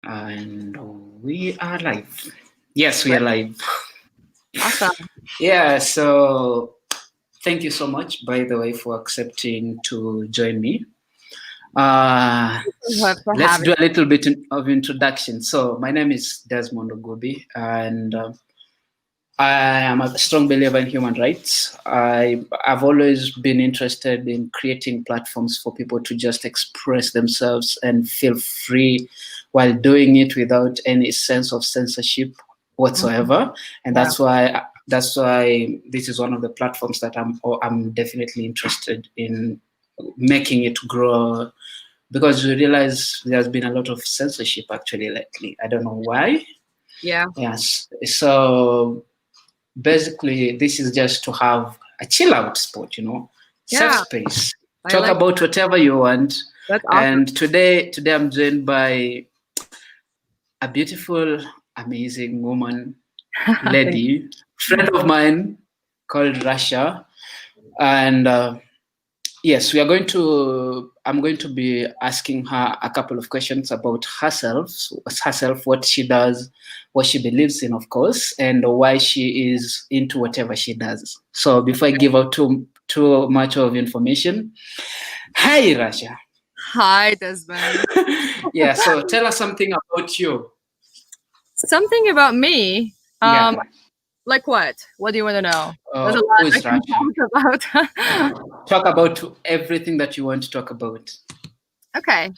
And we are live. Yes, we are live. Awesome. Yeah, so thank you so much, by the way, for accepting to join me. For Let's having do a little bit of introduction. So, my name is Desmond Ogubi, and I am a strong believer in human rights. I've always been interested in creating platforms for people to just express themselves and feel free while doing it without any sense of censorship whatsoever. And Yeah. that's why this is one of the platforms that I'm definitely interested in making it grow, because we realize there's been a lot of censorship actually lately. I don't know why. Yeah. Yes. So basically this is just to have a chill out spot, safe Yeah. space, I talk like about whatever you want. that's awesome. And today I'm joined by a beautiful, amazing woman, Thank lady, friend of mine called Rasha. And yes, I'm going to be asking her a couple of questions about herself, what she does, what she believes in, of course, and why she is into whatever she does. So before I give out too much of information, hi Rasha. Hi, Desmond. Yeah, so tell us something about you. Something about me. Yeah. Like what? What do you want to know? There's a Who lot I is can Rasha? talk about. Talk about everything that you want to talk about. Okay.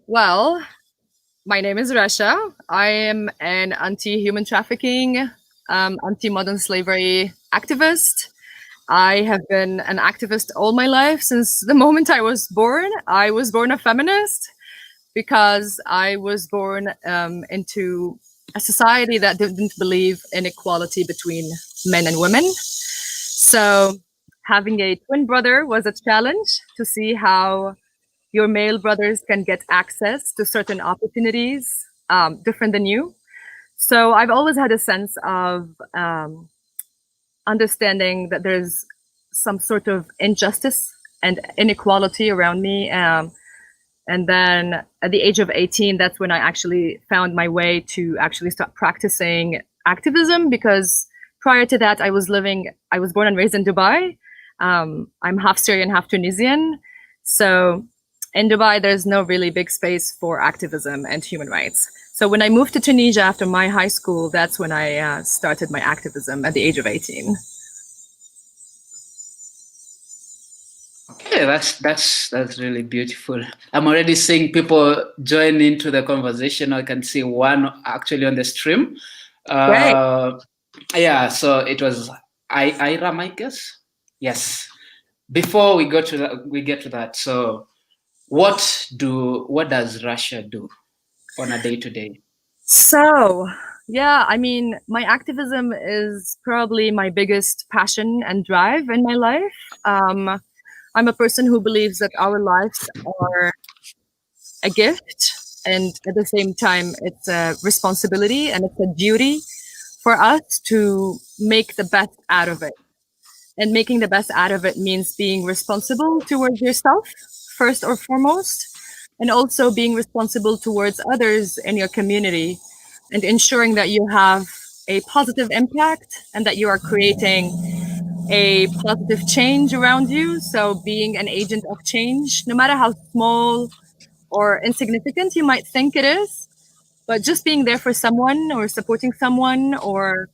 Well, my name is Rasha. I am an anti-human trafficking, anti-modern slavery activist. I have been an activist all my life since the moment I was born. I was born a feminist because I was born into a society that didn't believe in equality between men and women. So having a twin brother was a challenge to see how your male brothers can get access to certain opportunities different than you. So I've always had a sense of understanding that there's some sort of injustice and inequality around me. And then at the age of 18, that's when I actually found my way to actually start practicing activism, because prior to that, I was born and raised in Dubai. I'm half Syrian, half Tunisian. So in Dubai, there's no really big space for activism and human rights. So when I moved to Tunisia after my high school, that's when I started my activism at the age of 18. Okay, that's really beautiful. I'm already seeing people join into the conversation. I can see one actually on the stream. Great. Yeah, so it was Iram, I guess. Yes. Before we get to that. So, what does Russia do on a day to day? So, yeah, I mean, my activism is probably my biggest passion and drive in my life. I'm a person who believes that our lives are a gift, and at the same time, it's a responsibility and it's a duty for us to make the best out of it. And making the best out of it means being responsible towards yourself, first or foremost, and also being responsible towards others in your community, and ensuring that you have a positive impact and that you are creating a positive change around you. So being an agent of change, no matter how small or insignificant you might think it is, but just being there for someone or supporting someone or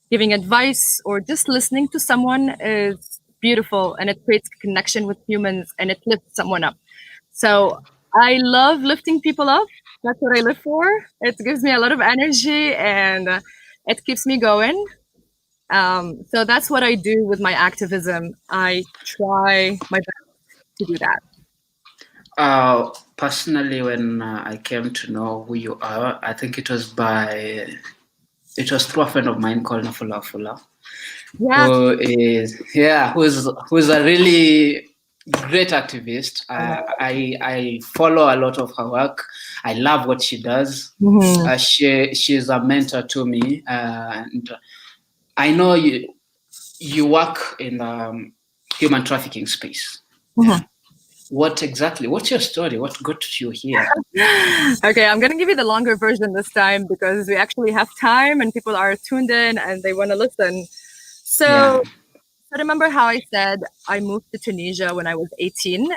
giving advice or just listening to someone is beautiful, and it creates a connection with humans and it lifts someone up. So I love lifting people up. That's what I live for. It gives me a lot of energy and it keeps me going. So that's what I do with my activism. I try my best to do that. Personally, when I came to know who you are, I think it was through a friend of mine called Nafula Fula, Yeah. who's a really great activist. I follow a lot of her work. I love what she does. Mm-hmm. She's a mentor to me, and I know you work in the human trafficking space. Mm-hmm. Yeah. What exactly? What's your story? What got you here? Okay, I'm gonna give you the longer version this time because we actually have time and people are tuned in and they want to listen. Yeah. So remember how I said I moved to Tunisia when I was 18?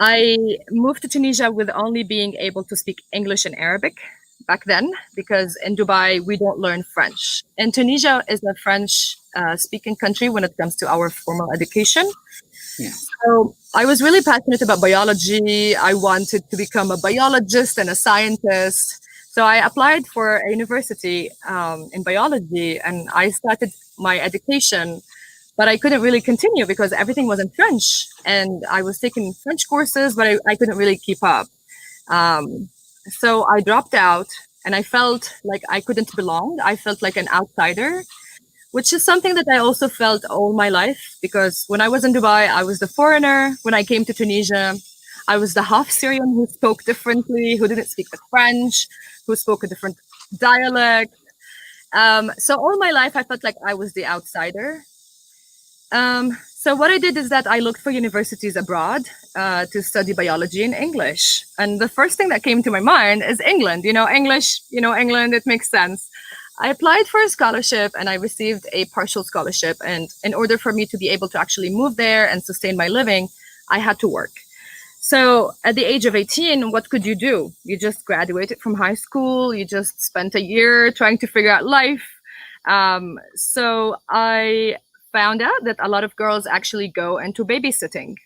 I moved to Tunisia with only being able to speak English and Arabic back then, because in Dubai we don't learn French. And Tunisia is a French speaking country when it comes to our formal education. Yeah. So I was really passionate about biology. I wanted to become a biologist and a scientist. So I applied for a university in biology and I started my education, but I couldn't really continue because everything was in French. And I was taking French courses, but I couldn't really keep up. So I dropped out and I felt like I couldn't belong. I felt like an outsider, which is something that I also felt all my life because when I was in Dubai, I was the foreigner. When I came to Tunisia, I was the half Syrian who spoke differently, who didn't speak the French, who spoke a different dialect. So all my life, I felt like I was the outsider. So what I did is that I looked for universities abroad to study biology in English. And the first thing that came to my mind is England. English, England, it makes sense. I applied for a scholarship and I received a partial scholarship. And in order for me to be able to actually move there and sustain my living, I had to work. So at the age of 18, what could you do? You just graduated from high school. You just spent a year trying to figure out life. So I found out that a lot of girls actually go into babysitting.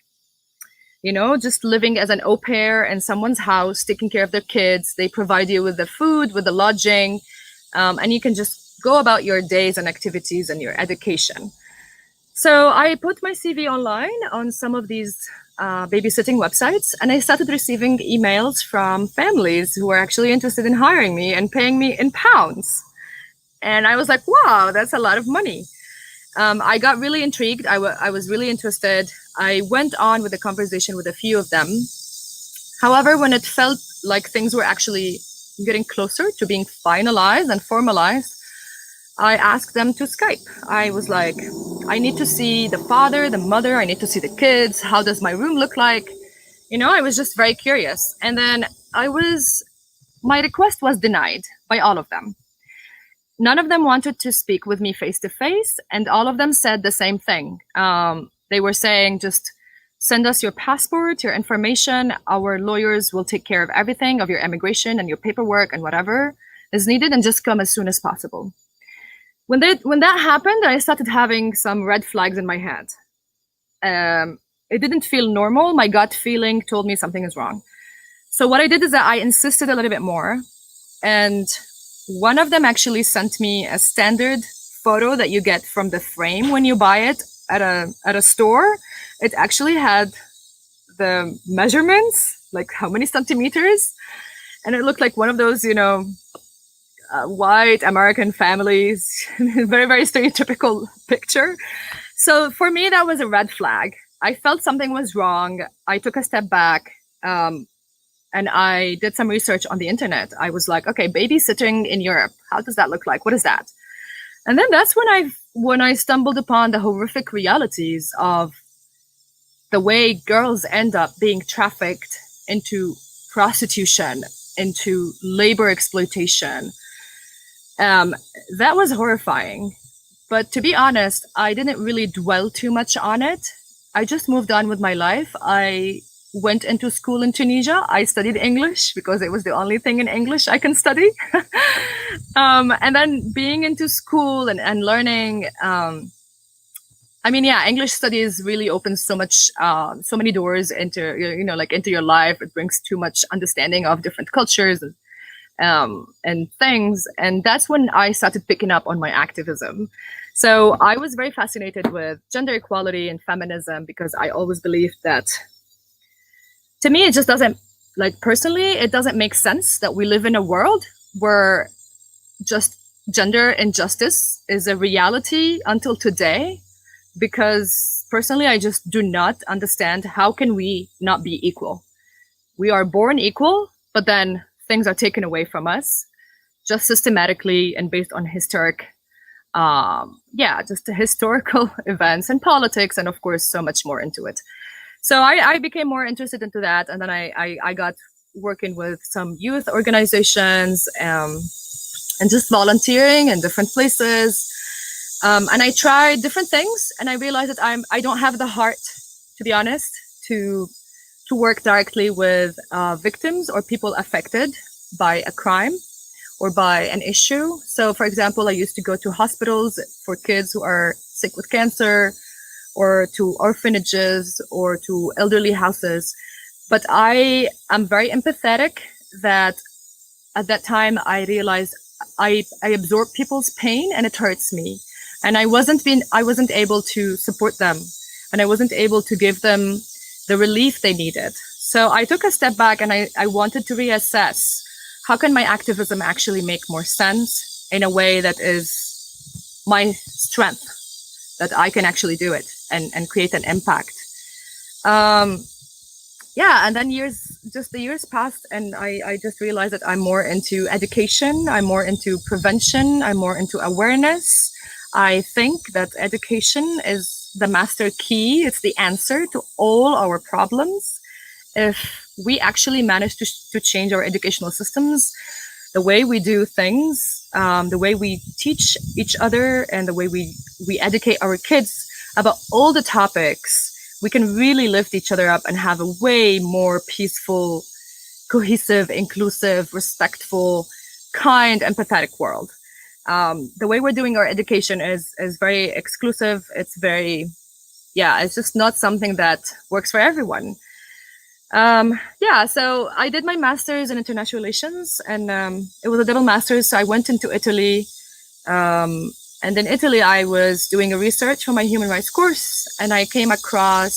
Just living as an au pair in someone's house, taking care of their kids. They provide you with the food, with the lodging, and you can just go about your days and activities and your education. So I put my CV online on some of these babysitting websites, and I started receiving emails from families who were actually interested in hiring me and paying me in pounds. And I was like, wow, that's a lot of money. I got really intrigued. I was really interested. I went on with a conversation with a few of them. However, when it felt like things were actually getting closer to being finalized and formalized, I asked them to Skype. I was like, I need to see the father, the mother, I need to see the kids. How does my room look like? I was just very curious. And then my request was denied by all of them. None of them wanted to speak with me face to face, and all of them said the same thing. They were saying, just send us your passport, your information. Our lawyers will take care of everything, of your immigration and your paperwork and whatever is needed, and just come as soon as possible. When that happened, I started having some red flags in my head. It didn't feel normal. My gut feeling told me something is wrong. So what I did is that I insisted a little bit more, and one of them actually sent me a standard photo that you get from the frame when you buy it at a store. It actually had the measurements, like how many centimeters, and it looked like one of those, white American families, very, very stereotypical picture. So for me, that was a red flag. I felt something was wrong. I took a step back. And I did some research on the internet. I was like, okay, babysitting in Europe, how does that look like? What is that? And then that's when I stumbled upon the horrific realities of the way girls end up being trafficked into prostitution, into labor exploitation. That was horrifying. But to be honest, I didn't really dwell too much on it. I just moved on with my life. I went into school in Tunisia. I studied English because it was the only thing in English I can study. And then being into school and learning, English studies really opens so many doors into, into your life. It brings too much understanding of different cultures and things. And that's when I started picking up on my activism. So I was very fascinated with gender equality and feminism because I always believed that, to me, it just doesn't, personally, it doesn't make sense that we live in a world where just gender injustice is a reality until today. Because personally, I just do not understand how can we not be equal. We are born equal, but then things are taken away from us just systematically and based on historical events and politics, and of course, so much more into it. So I became more interested into that, and then I got working with some youth organizations, and just volunteering in different places. And I tried different things, and I realized that I don't have the heart, to be honest, to work directly with victims or people affected by a crime or by an issue. So, for example, I used to go to hospitals for kids who are sick with cancer, or to orphanages, or to elderly houses. But I am very empathetic. That at that time I realized I absorb people's pain, and it hurts me. And I wasn't able to support them, and I wasn't able to give them the relief they needed. So I took a step back, and I wanted to reassess, how can my activism actually make more sense in a way that is my strength, that I can actually do it and create an impact. And then the years passed, and I just realized that I'm more into education, I'm more into prevention, I'm more into awareness. I think that education is the master key. It's the answer to all our problems. If we actually manage to change our educational systems, the way we do things, the way we teach each other, and the way we educate our kids about all the topics, we can really lift each other up and have a way more peaceful, cohesive, inclusive, respectful, kind, empathetic world. The way we're doing our education is very exclusive. It's it's just not something that works for everyone. So I did my master's in international relations, and it was a double master's. So I went into Italy, and in Italy I was doing a research for my human rights course, and I came across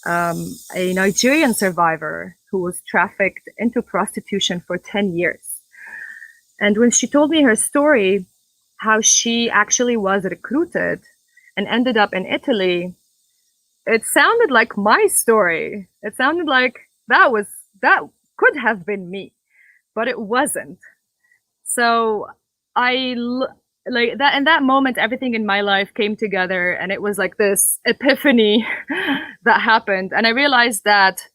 a Nigerian survivor who was trafficked into prostitution for 10 years. And when she told me her story, how she actually was recruited and ended up in Italy, it sounded like my story. It sounded like that could have been me, but it wasn't. So like that, in that moment, everything in my life came together, and it was like this epiphany that happened. And I realized that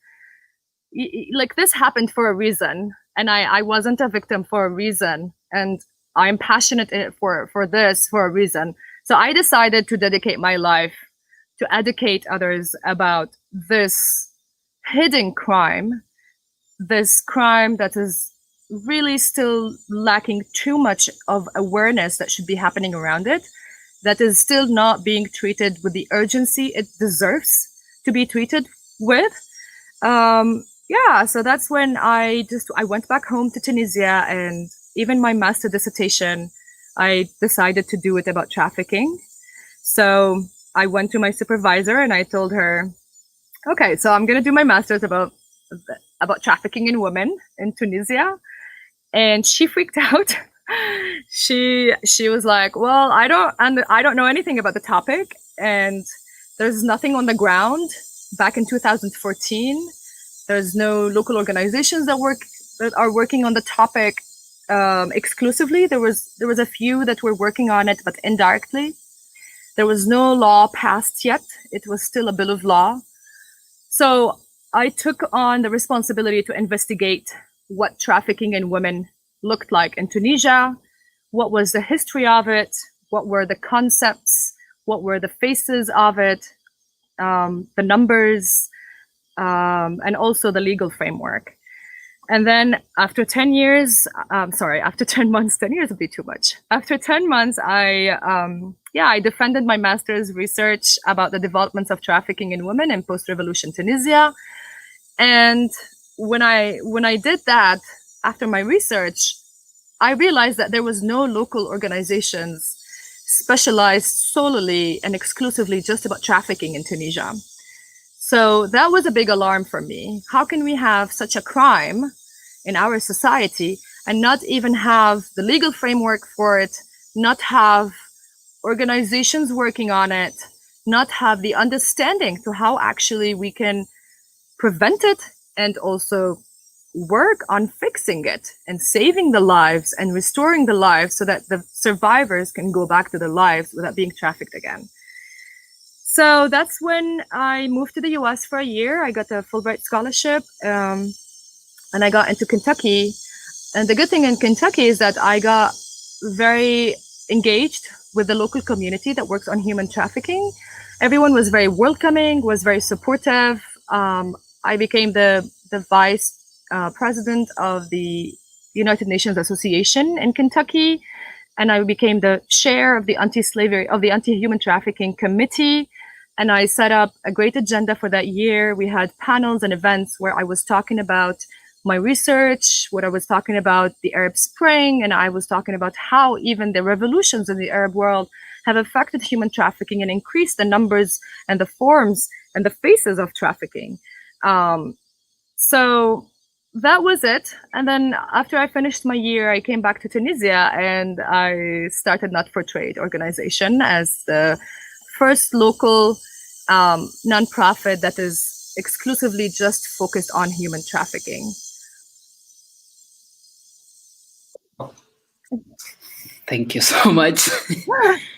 like this happened for a reason, and I wasn't a victim for a reason, and I'm passionate for this for a reason. So I decided to dedicate my life to educate others about this hidden crime, this crime that is really still lacking too much of awareness that should be happening around it, that is still not being treated with the urgency it deserves to be treated with. So that's when I went back home to Tunisia, and even my master dissertation, I decided to do it about trafficking. So I went to my supervisor and I told her, okay, so I'm going to do my master's about trafficking in women in Tunisia. And she freaked out. She was like, well, I don't know anything about the topic, and there's nothing on the ground. Back in 2014, there's no local organizations that are working on the topic exclusively. There was a few that were working on it, but indirectly. There was no law passed yet. It was still a bill of law. So I took on the responsibility to investigate what trafficking in women looked like in Tunisia, what was the history of it, what were the concepts, what were the faces of it, the numbers, and also the legal framework. And then after 10 years, after 10 months, 10 years would be too much. After 10 months, I defended my master's research about the developments of trafficking in women in post-revolution Tunisia. And when I did that, after my research, I realized that there was no local organizations specialized solely and exclusively just about trafficking in Tunisia. So that was a big alarm for me. How can we have such a crime in our society and not even have the legal framework for it, not have organizations working on it, not have the understanding to how actually we can prevent it and also work on fixing it and saving the lives and restoring the lives so that the survivors can go back to their lives without being trafficked again. So that's when I moved to the US for a year. I got a Fulbright scholarship, and I got into Kentucky. And the good thing in Kentucky is that I got very engaged with the local community that works on human trafficking. Everyone was very welcoming, was very supportive. I became the vice president of the United Nations Association in Kentucky, and I became the chair of the anti-human trafficking committee. And I set up a great agenda for that year. We had panels and events where I was talking about my research, what I was talking about the Arab Spring, and I was talking about how even the revolutions in the Arab world have affected human trafficking and increased the numbers and the forms and the faces of trafficking. So that was it. And then after I finished my year, I came back to Tunisia and I started Not for Trade organization as the first local nonprofit that is exclusively just focused on human trafficking. Thank you so much.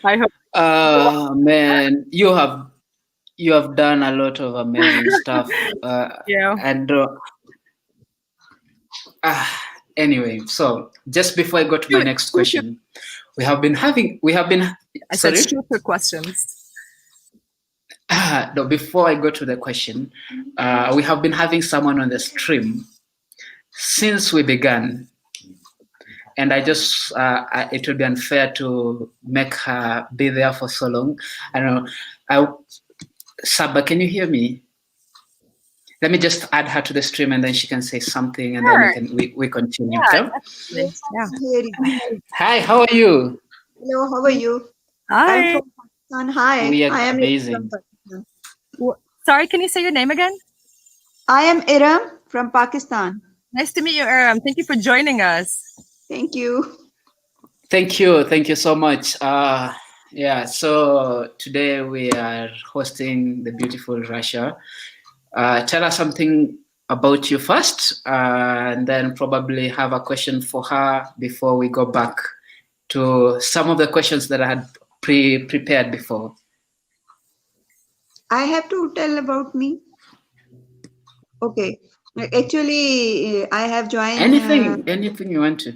I hope. Man, you have done a lot of amazing stuff. Yeah. And anyway, so just before I go to my next question, we have been. I said Sorry? shoot your questions. No, before I go to the question, we have been having someone on the stream since we began. And I just, it would be unfair to make her be there for so long. I don't know. Saba, can you hear me? Let me just add her to the stream and then she can say something and then we continue. Yeah, okay? Yeah. Hi, how are you? Hello, how are you? Hi. I'm from Pakistan. Hi. We are I am amazing. Sorry, can you say your name again? I am Iram from Pakistan. Nice to meet you, Iram. Thank you for joining us. Thank you. Thank you. Thank you so much. Yeah, so today we are hosting the beautiful Russia. Tell us something about you first, and then probably have a question for her before we go back to some of the questions that I had prepared before. I have to tell about me. Okay. Actually, I have joined. Anything you want to.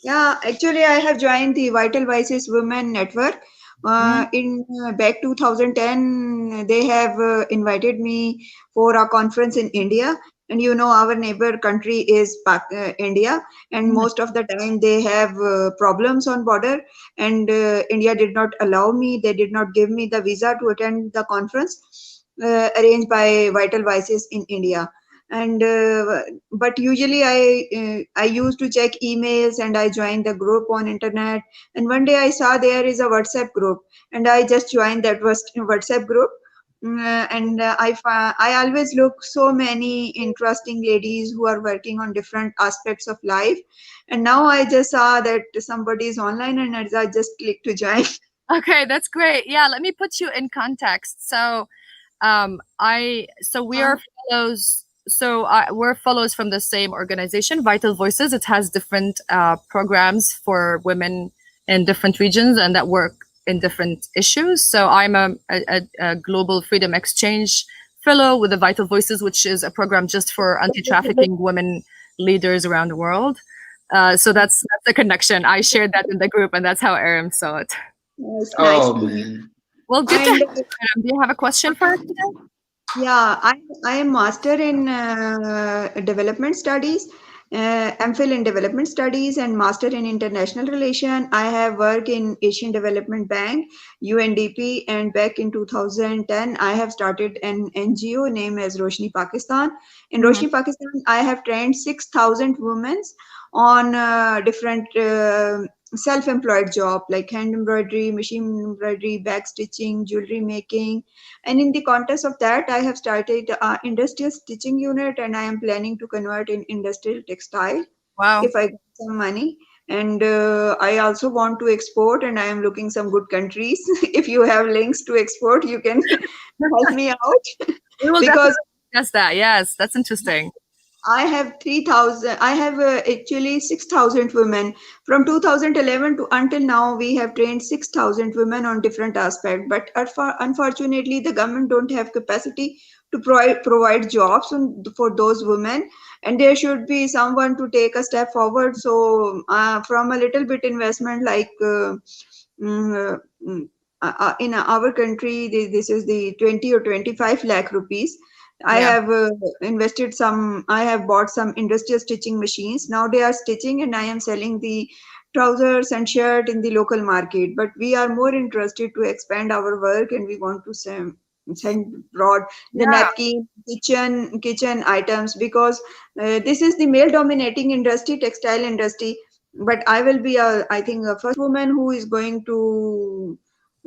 Yeah, actually, I have joined the Vital Voices Women Network. In back 2010, they have invited me for a conference in India. And you know, our neighbor country is India, and most of the time they have problems on border. And India did not allow me; they did not give me the visa to attend the conference arranged by Vital Voices in India. And but usually I used to check emails and I joined the group on internet. And one day I saw there is a WhatsApp group, and I just joined that WhatsApp group. And I always look so many interesting ladies who are working on different aspects of life. And now I just saw that somebody is online, and I just clicked to join. Okay, that's great. Yeah, let me put you in context. So, we are fellows. So we're fellows from the same organization, Vital Voices. It has different programs for women in different regions and that work in different issues. So I'm a Global Freedom Exchange fellow with the Vital Voices, which is a program just for anti-trafficking women leaders around the world. So that's the connection. I shared that in the group, and that's how Aram saw it. It's nice Oh to meet. man. Well, good to have you, Aram. Do you have a question for us today? Yeah, I am master in development studies, MPhil in development studies, and master in international relation. I have worked in Asian Development Bank, UNDP, and back in 2010, I have started an NGO named as Roshni Pakistan. In Roshni Pakistan, I have trained 6,000 women on different self-employed job like hand embroidery, machine embroidery, bag stitching, jewelry making. And in the context of that, I have started industrial stitching unit, and I am planning to convert in industrial textile. Wow. If I get some money. And I also want to export, and I am looking some good countries. If you have links to export, you can help me out. We will Because definitely discuss that. Yes, that's interesting. I have 3,000. I have actually 6,000 women. From 2011 to until now, we have trained 6,000 women on different aspects. But unfortunately, the government don't have capacity to provide jobs for those women. And there should be someone to take a step forward. So, from a little bit investment, like mm, uh, mm, in our country, this is the 20 or 25 lakh rupees. I Yeah, have invested some, I have bought some industrial stitching machines. Now they are stitching and I am selling the trousers and shirt in the local market. But we are more interested to expand our work and we want to send abroad the yeah, napkin, kitchen items because this is the male dominating industry, textile industry. But I will be, I think, a first woman who is going to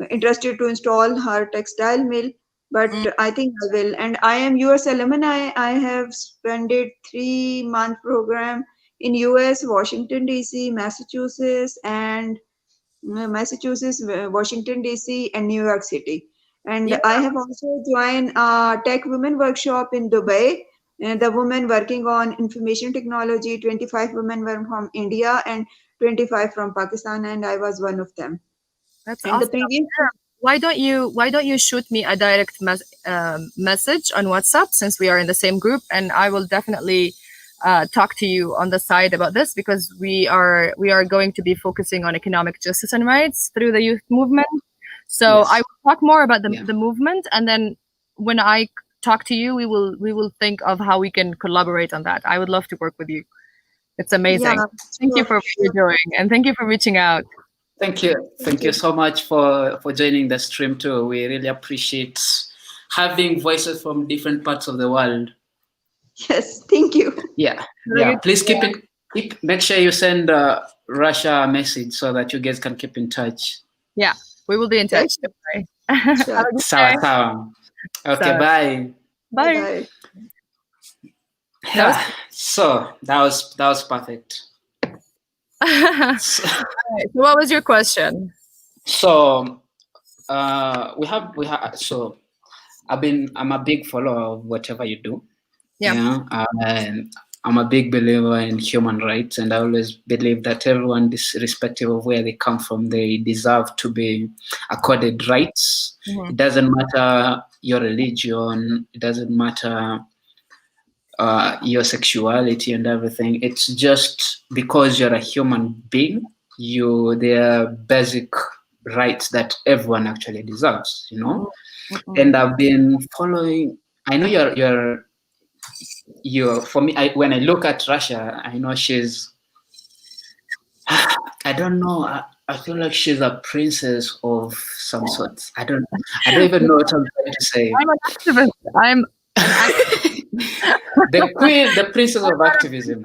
interested to install her textile mill, but mm, I think I will. And I am US alumni. I have spent a 3 month program in US, Washington DC, Massachusetts, Washington DC, and New York City. yeah. And I have also joined a tech women workshop in Dubai. And the women working on information technology, 25 women were from India and 25 from Pakistan, and I was one of them. That's And the awesome. previous Why don't you shoot me a direct message on WhatsApp, since we are in the same group, and I will definitely talk to you on the side about this, because we are going to be focusing on economic justice and rights through the youth movement. So I Yes. will talk more about the Yeah. the movement, and then when I talk to you, we will think of how we can collaborate on that. I would love to work with you. It's Yeah, amazing. Thank you sure, for what sure. you're doing, and thank you for reaching out. Thank you. Thank Thank you you. so much for joining the stream too. We really appreciate having voices from different parts of the world. Yes, thank you. Yeah. Have a Yeah. good Please make sure you send Russia a message so that you guys can keep in touch. Yeah, we will be in Yes, touch. Don't worry. sure. Have a good Sawa day. sawa. Okay, So, bye. Bye bye. bye. That was Yeah. So that was perfect. Alright, So, so what was your question? so we have so I'm a big follower of whatever you do. Yeah. Yeah, and I'm a big believer in human rights, and I always believe that everyone, irrespective of where they come from, they deserve to be accorded rights. Mhm. It doesn't matter your religion, it doesn't matter your sexuality and everything. It's just because you're a human being, there are basic rights that everyone actually deserves, you know. Mhm. And I've been following. I know you're for me. When I look at Russia, I know she's. I don't know. I feel like she's a princess of some sort. I don't even know what I'm trying to say. I'm an activist. I'm an activist. The queen, the princess of activism.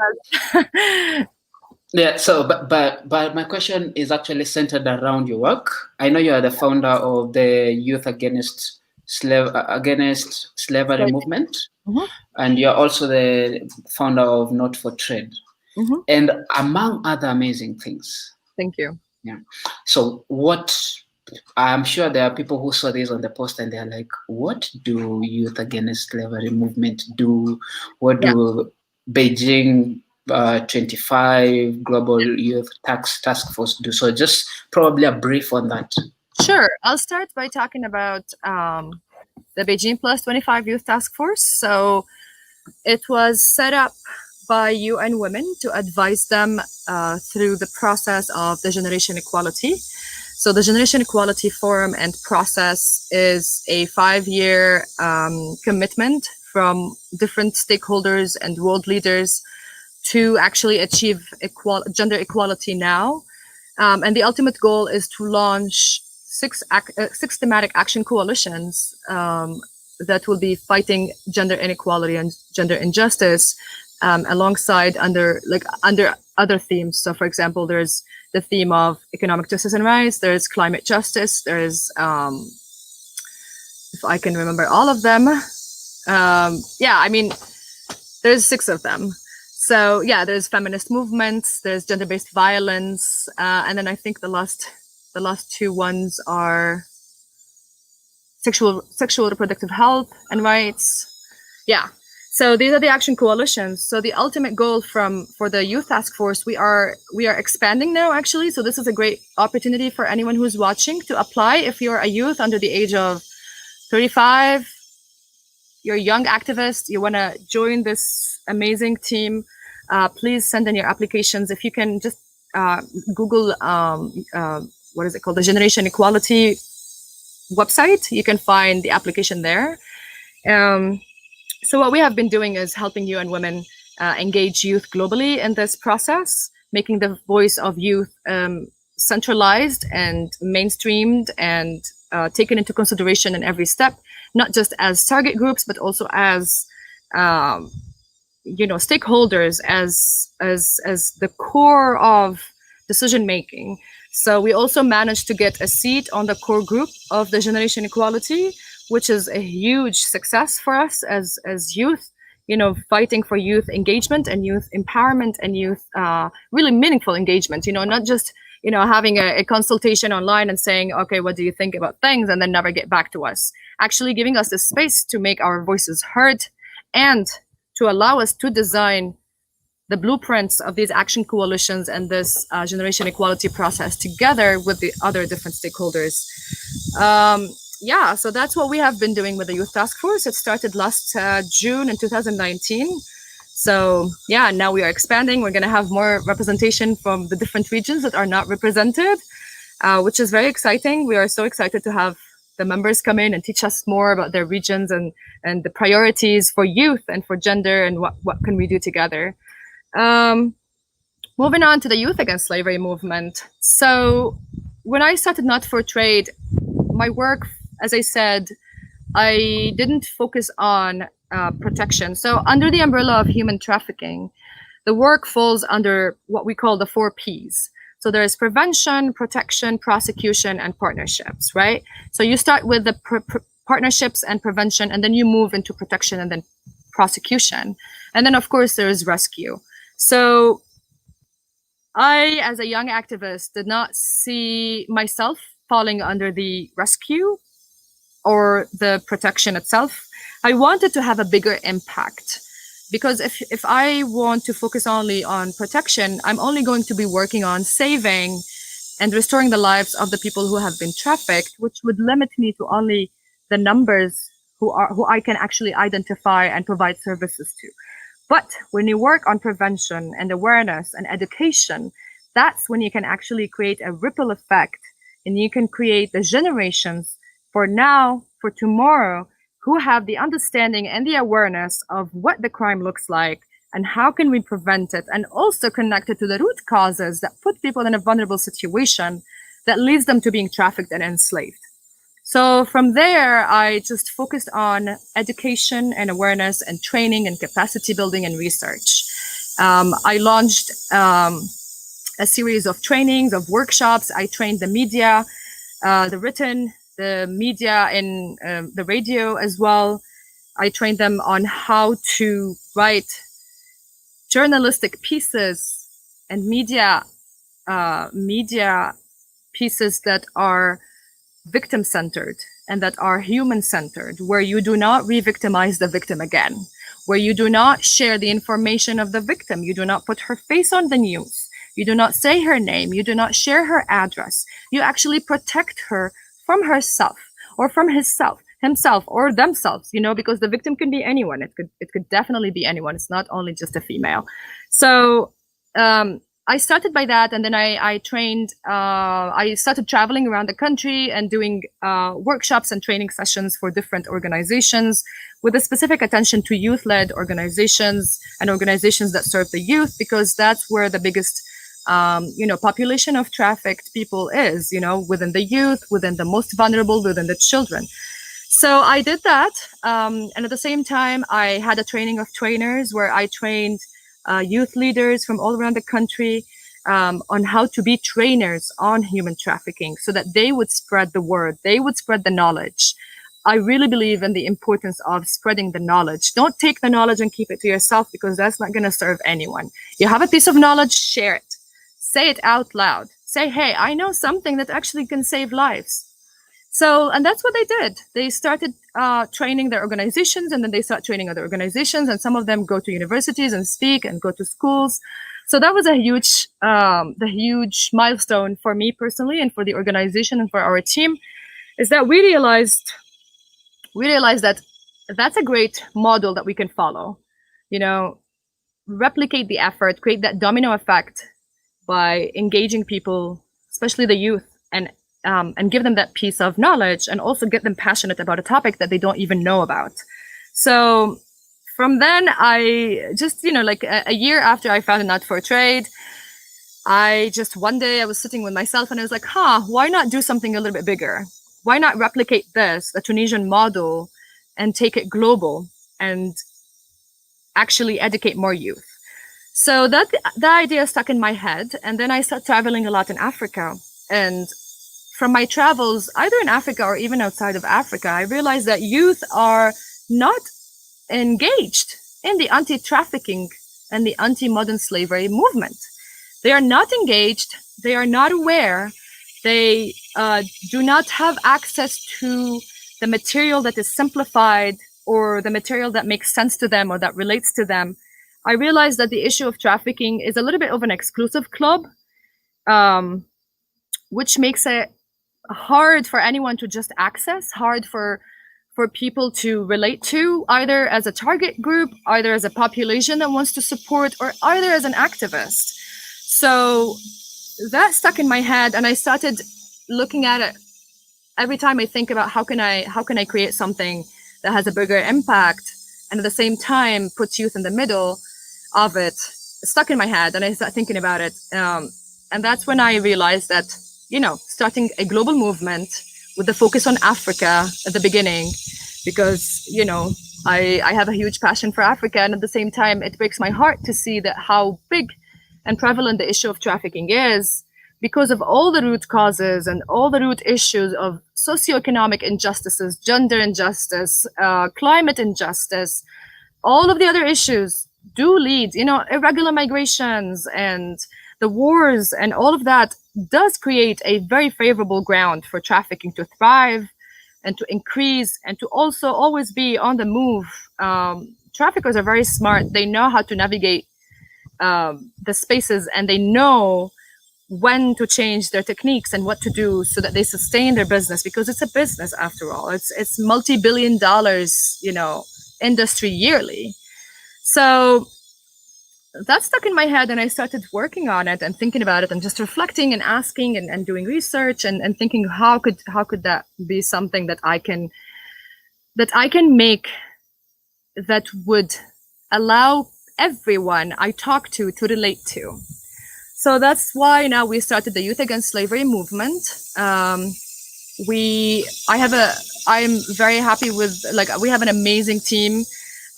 Yeah. So, but my question is actually centered around your work. I know you are the founder of the Youth Against Slavery So, movement, mhm, and you're also the founder of Not for Trade, mhm. and among other amazing things. Thank you. Yeah. So what I'm sure there are people who saw this on the post and they're like, what do Youth Against Slavery movement do? What Yeah, do Beijing 25 Global Youth Task Force do? So just probably a brief on that. sure. I'll start by talking about the Beijing Plus 25 Youth Task Force. So it was set up by UN Women to advise them through the process of the generation equality. So the Generation Equality Forum and process is a 5-year commitment from different stakeholders and world leaders to actually achieve gender equality now. And the ultimate goal is to launch six thematic action coalitions that will be fighting gender inequality and gender injustice alongside under other themes. So, for example, there's the theme of economic justice and rights. There's climate justice. There's, if I can remember all of them, there's 6 of them. So yeah, there's feminist movements. There's gender-based violence, and then I think the last 2 ones are sexual reproductive health and rights. Yeah. So these are the action coalitions. So the ultimate goal for the youth task force, we are expanding now, actually. So this is a great opportunity for anyone who's watching to apply. If you're a youth under the age of 35, you're a young activist, you want to join this amazing team, please send in your applications. If you can just Google, what is it called? The Generation Equality website. You can find the application there. So what we have been doing is helping UN Women engage youth globally in this process, making the voice of youth centralized and mainstreamed and taken into consideration in every step, not just as target groups, but also as stakeholders, as the core of decision making. So we also managed to get a seat on the core group of the Generation Equality, which is a huge success for us as youth, fighting for youth engagement and youth empowerment and youth really meaningful engagement, not just, having a consultation online and saying, okay, what do you think about things? And then never get back to us. Actually giving us the space to make our voices heard and to allow us to design the blueprints of these action coalitions and this generation equality process together with the other different stakeholders. So that's what we have been doing with the Youth Task Force. It started last June in 2019. So now we are expanding. We're going to have more representation from the different regions that are not represented, which is very exciting. We are so excited to have the members come in and teach us more about their regions and the priorities for youth and for gender and what can we do together. Moving on to the Youth Against Slavery movement. So when I started Not for Trade, my work, as I said, I didn't focus on protection. So under the umbrella of human trafficking, the work falls under what we call the 4 Ps. So there is prevention, protection, prosecution, and partnerships, right? So you start with the partnerships and prevention, and then you move into protection and then prosecution. And then, of course, there is rescue. So I, as a young activist, did not see myself falling under the rescue or the protection itself. I wanted to have a bigger impact, because if I want to focus only on protection, I'm only going to be working on saving and restoring the lives of the people who have been trafficked, which would limit me to only the numbers who I can actually identify and provide services to. But when you work on prevention and awareness and education, that's when you can actually create a ripple effect, and you can create the generations for now, for tomorrow, who have the understanding and the awareness of what the crime looks like and how can we prevent it, and also connect it to the root causes that put people in a vulnerable situation that leads them to being trafficked and enslaved. So from there, I just focused on education and awareness and training and capacity building and research. I launched a series of trainings, of workshops. I trained the media, the written, the media, and the radio as well. I trained them on how to write journalistic pieces and media pieces that are victim-centered and that are human-centered, where you do not re-victimize the victim again, where you do not share the information of the victim, you do not put her face on the news, you do not say her name, you do not share her address, you actually protect her from herself or from himself or themselves, because the victim can be anyone. It could definitely be anyone. It's not only just a female. So I started by that, and then I trained. I started traveling around the country and doing workshops and training sessions for different organizations, with a specific attention to youth-led organizations and organizations that serve the youth, because that's where the biggest population of trafficked people is, within the youth, within the most vulnerable, within the children. So I did that. And at the same time, I had a training of trainers where I trained youth leaders from all around the country on how to be trainers on human trafficking, so that they would spread the word, they would spread the knowledge. I really believe in the importance of spreading the knowledge. Don't take the knowledge and keep it to yourself, because that's not going to serve anyone. You have a piece of knowledge, share it. Say it out loud. Say, hey, I know something that actually can save lives. So, and that's what they did. They started training their organizations, and then they start training other organizations, and some of them go to universities and speak and go to schools. So that was a the huge milestone for me personally, and for the organization and for our team, is that we realized that that's a great model that we can follow. You know, replicate the effort, create that domino effect by engaging people, especially the youth, and give them that piece of knowledge, and also get them passionate about a topic that they don't even know about. So from then, I just, like a year after I found a nut for trade, one day I was sitting with myself and I was like, why not do something a little bit bigger? Why not replicate the Tunisian model, and take it global and actually educate more youth? So that idea stuck in my head. And then I started traveling a lot in Africa. And from my travels, either in Africa or even outside of Africa, I realized that youth are not engaged in the anti-trafficking and the anti-modern slavery movement. They are not engaged. They are not aware. They do not have access to the material that is simplified, or the material that makes sense to them or that relates to them. I realized that the issue of trafficking is a little bit of an exclusive club, which makes it hard for anyone to just access, hard for people to relate to, either as a target group, either as a population that wants to support, or either as an activist. So that stuck in my head, and I started looking at it every time I think about how can I create something that has a bigger impact, and at the same time puts youth in the middle of it. It stuck in my head, and I started thinking about it. And that's when I realized that, starting a global movement with the focus on Africa at the beginning, because, I have a huge passion for Africa, and at the same time, it breaks my heart to see that how big and prevalent the issue of trafficking is, because of all the root causes and all the root issues of socioeconomic injustices, gender injustice, climate injustice. All of the other issues do lead, irregular migrations and the wars, and all of that does create a very favorable ground for trafficking to thrive and to increase, and to also always be on the move. Traffickers are very smart. They know how to navigate the spaces, and they know when to change their techniques and what to do so that they sustain their business, because it's a business after all. It's multi-billion dollars, industry yearly. So that stuck in my head, and I started working on it and thinking about it and just reflecting and asking and doing research and thinking how could that be something that I can make that would allow everyone I talk to relate to. So that's why now we started the Youth Against Slavery movement. I'm very happy with, we have an amazing team.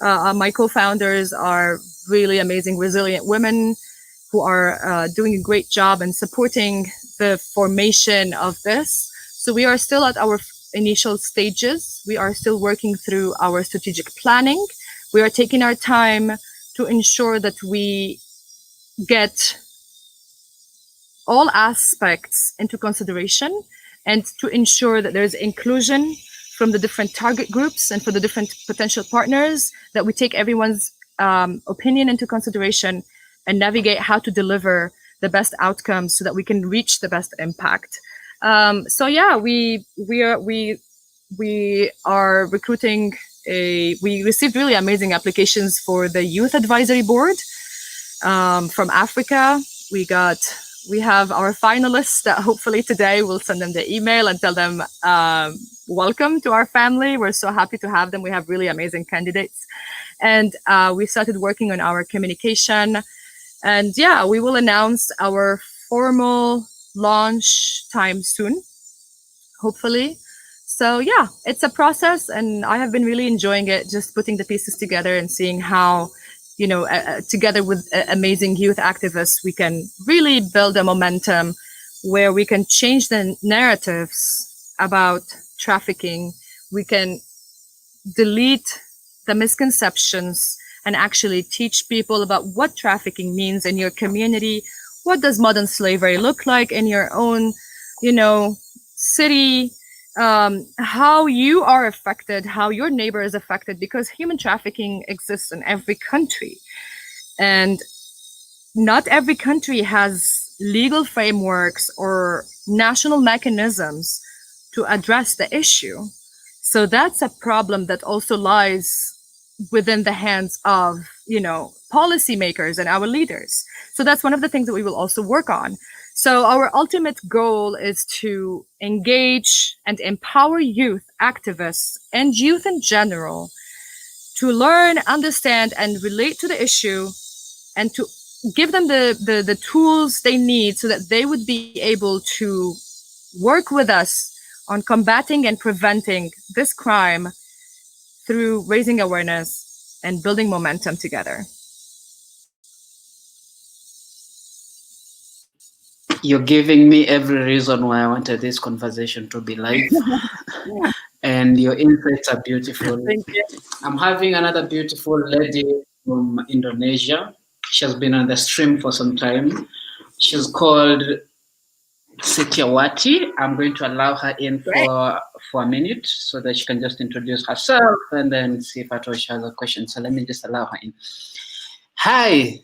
My co-founders are really amazing, resilient women who are doing a great job and supporting the formation of this. So we are still at our initial stages. We are still working through our strategic planning. We are taking our time to ensure that we get all aspects into consideration, and to ensure that there's inclusion from the different target groups and for the different potential partners, that we take everyone's opinion into consideration and navigate how to deliver the best outcomes so that we can reach the best impact. So yeah, we are recruiting we received really amazing applications for the Youth Advisory Board from Africa. We have our finalists that hopefully today we'll send them the email and tell them, welcome to our family. We're so happy to have them. We have really amazing candidates. And we started working on our communication. And yeah, we will announce our formal launch time soon, hopefully. So yeah, it's a process, and I have been really enjoying it, just putting the pieces together and seeing how, together with amazing youth activists, we can really build a momentum where we can change the narratives about trafficking. We can delete the misconceptions and actually teach people about what trafficking means in your community. What does modern slavery look like in your own, city? how you are affected, how your neighbor is affected, because human trafficking exists in every country. And not every country has legal frameworks or national mechanisms to address the issue. So that's a problem that also lies within the hands of, policymakers and our leaders. So that's one of the things that we will also work on. So our ultimate goal is to engage and empower youth activists and youth in general to learn, understand, and relate to the issue, and to give them the tools they need so that they would be able to work with us on combating and preventing this crime through raising awareness and building momentum together. You're giving me every reason why I wanted this conversation to be live. And your insights are beautiful. Thank you. I'm having another beautiful lady from Indonesia. She has been on the stream for some time. She's called Setiawati. I'm going to allow her in for a minute so that she can just introduce herself and then see if Atosh has a question. So let me just allow her in. Hi.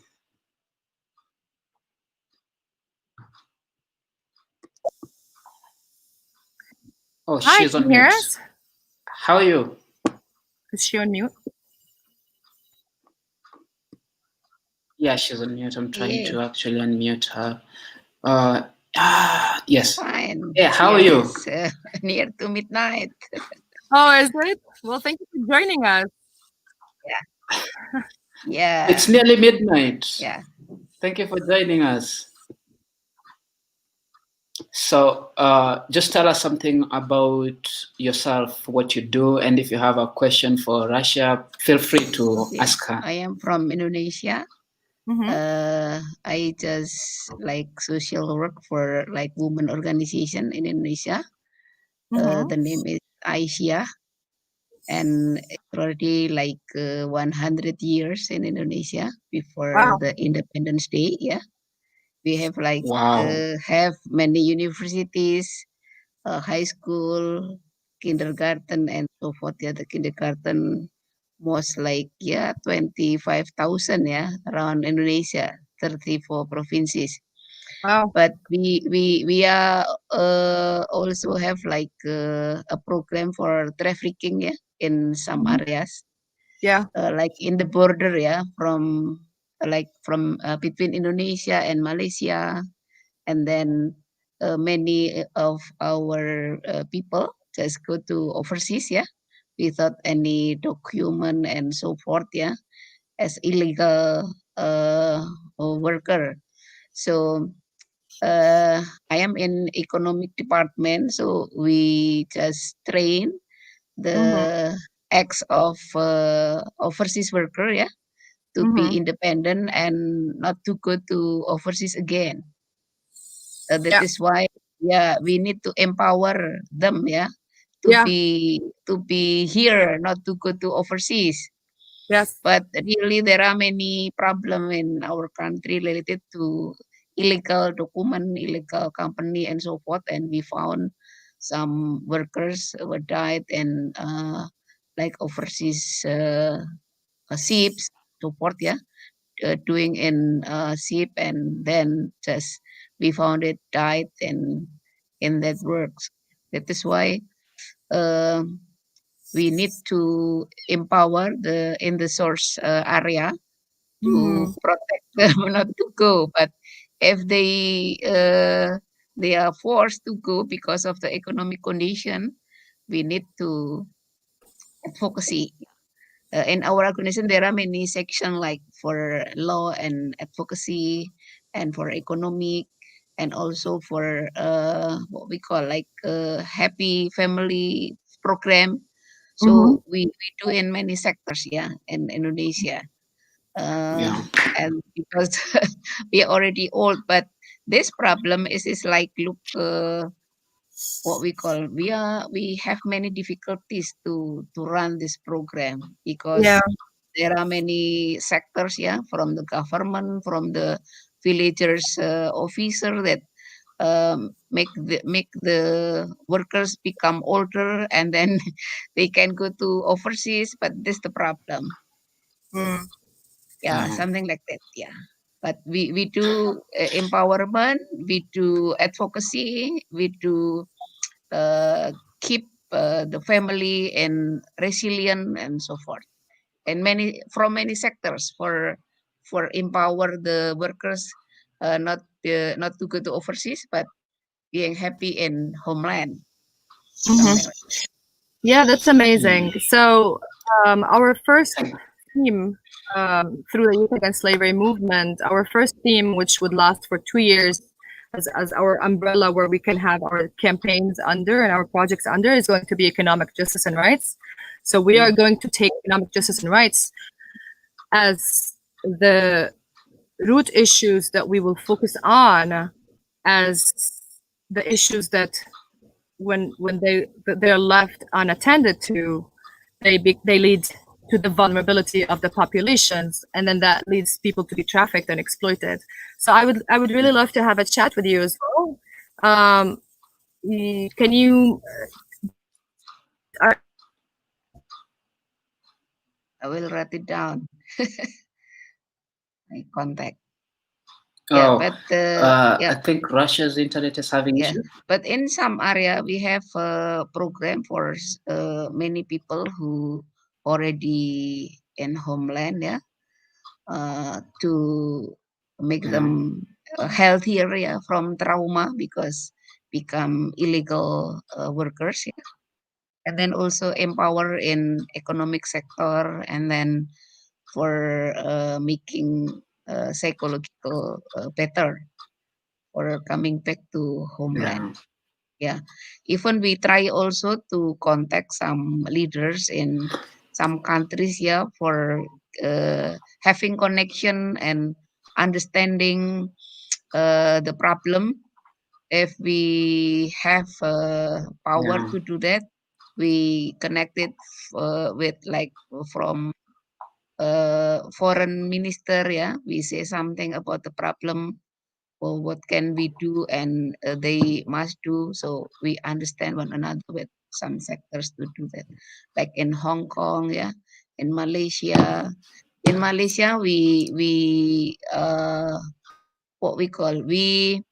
Oh, Hi, she's on can you hear mute. us? How are you? Is she on mute? Yeah, she's on mute. I'm trying Yes. to actually unmute her. Yes. Fine. Yeah, how are you? It's near to midnight. Oh, is it? Well, thank you for joining us. Yeah. It's nearly midnight. Yeah. Thank you for joining us. So, just tell us something about yourself, what you do, and if you have a question for Russia, feel free to Okay. ask her. I am from Indonesia. Mhm. I just like social work for like women organization in Indonesia. Mhm. The name is Aisyah, and it's already like 100 years in Indonesia before Wow. the Independence Day. Yeah, we have like Wow. have many universities, high school, kindergarten, and so forth. Yeah, the kindergarten most like 25,000 around Indonesia, 34 provinces. Wow. But we are also have like a program for trafficking in some Mhm. areas, Yeah. like in the border from between Indonesia and Malaysia, and then many of our people just go to overseas without any document and so forth as illegal worker. So I am in economic department, so we just train Mhm. the acts of overseas worker to be Mhm. independent and not to go to overseas again. That Yeah. is why we need to empower them to Yeah. be here, not to go to overseas. Yes. But really there are many problems in our country related to illegal document, illegal company, and so forth. And we found some workers were died in like overseas ships, so forth. Doing in ship, and then just we found it died in that works. That is why we need to empower the in the source area to Mhm. protect them not to go. But if they are forced to go because of the economic condition, we need to advocacy. In our organization, there are many sections like for law and advocacy, and for economic, and also for what we call like happy family program. Mhm. So we do in many sectors, in Indonesia. Uh, Yeah. and because we are already old, but this problem is like look what we call we have many difficulties to run this program Yeah. because there are many sectors from the government, from the villagers officer that make the workers become older, and then they can go to overseas. But this the problem. Yeah, something like that. Yeah. But we do empowerment, we do advocacy, we do keep the family and resilient and so forth, and many sectors for empower the workers, not to go to overseas, but being happy in homeland. Something like Yeah, that's amazing. So our first theme through the Youth Against Slavery movement, our first theme, which would last for 2 years as our umbrella where we can have our campaigns under and our projects under, is going to be economic justice and rights. So we are going to take economic justice and rights as the root issues that we will focus on as the issues that when they're left unattended to, they lead to the vulnerability of the populations, and then that leads people to be trafficked and exploited. So I would really love to have a chat with you as well. Can you? I will write it down. My contact. Oh, But I think Russia's internet is having issues. But in some area we have a program for many people who already in homeland, to make them healthier, from trauma, because become illegal workers, and then also empower in economic sector, and then for making psychological better or coming back to homeland. Yeah. Even we try also to contact some leaders in some countries, for having connection and understanding the problem. If we have power to do that, we connect it with, like, from foreign minister. We say something about the problem, or what can we do, and they must do, so we understand one another with some sectors to do that, like in Hong Kong, in Malaysia. In Malaysia, we what we call, we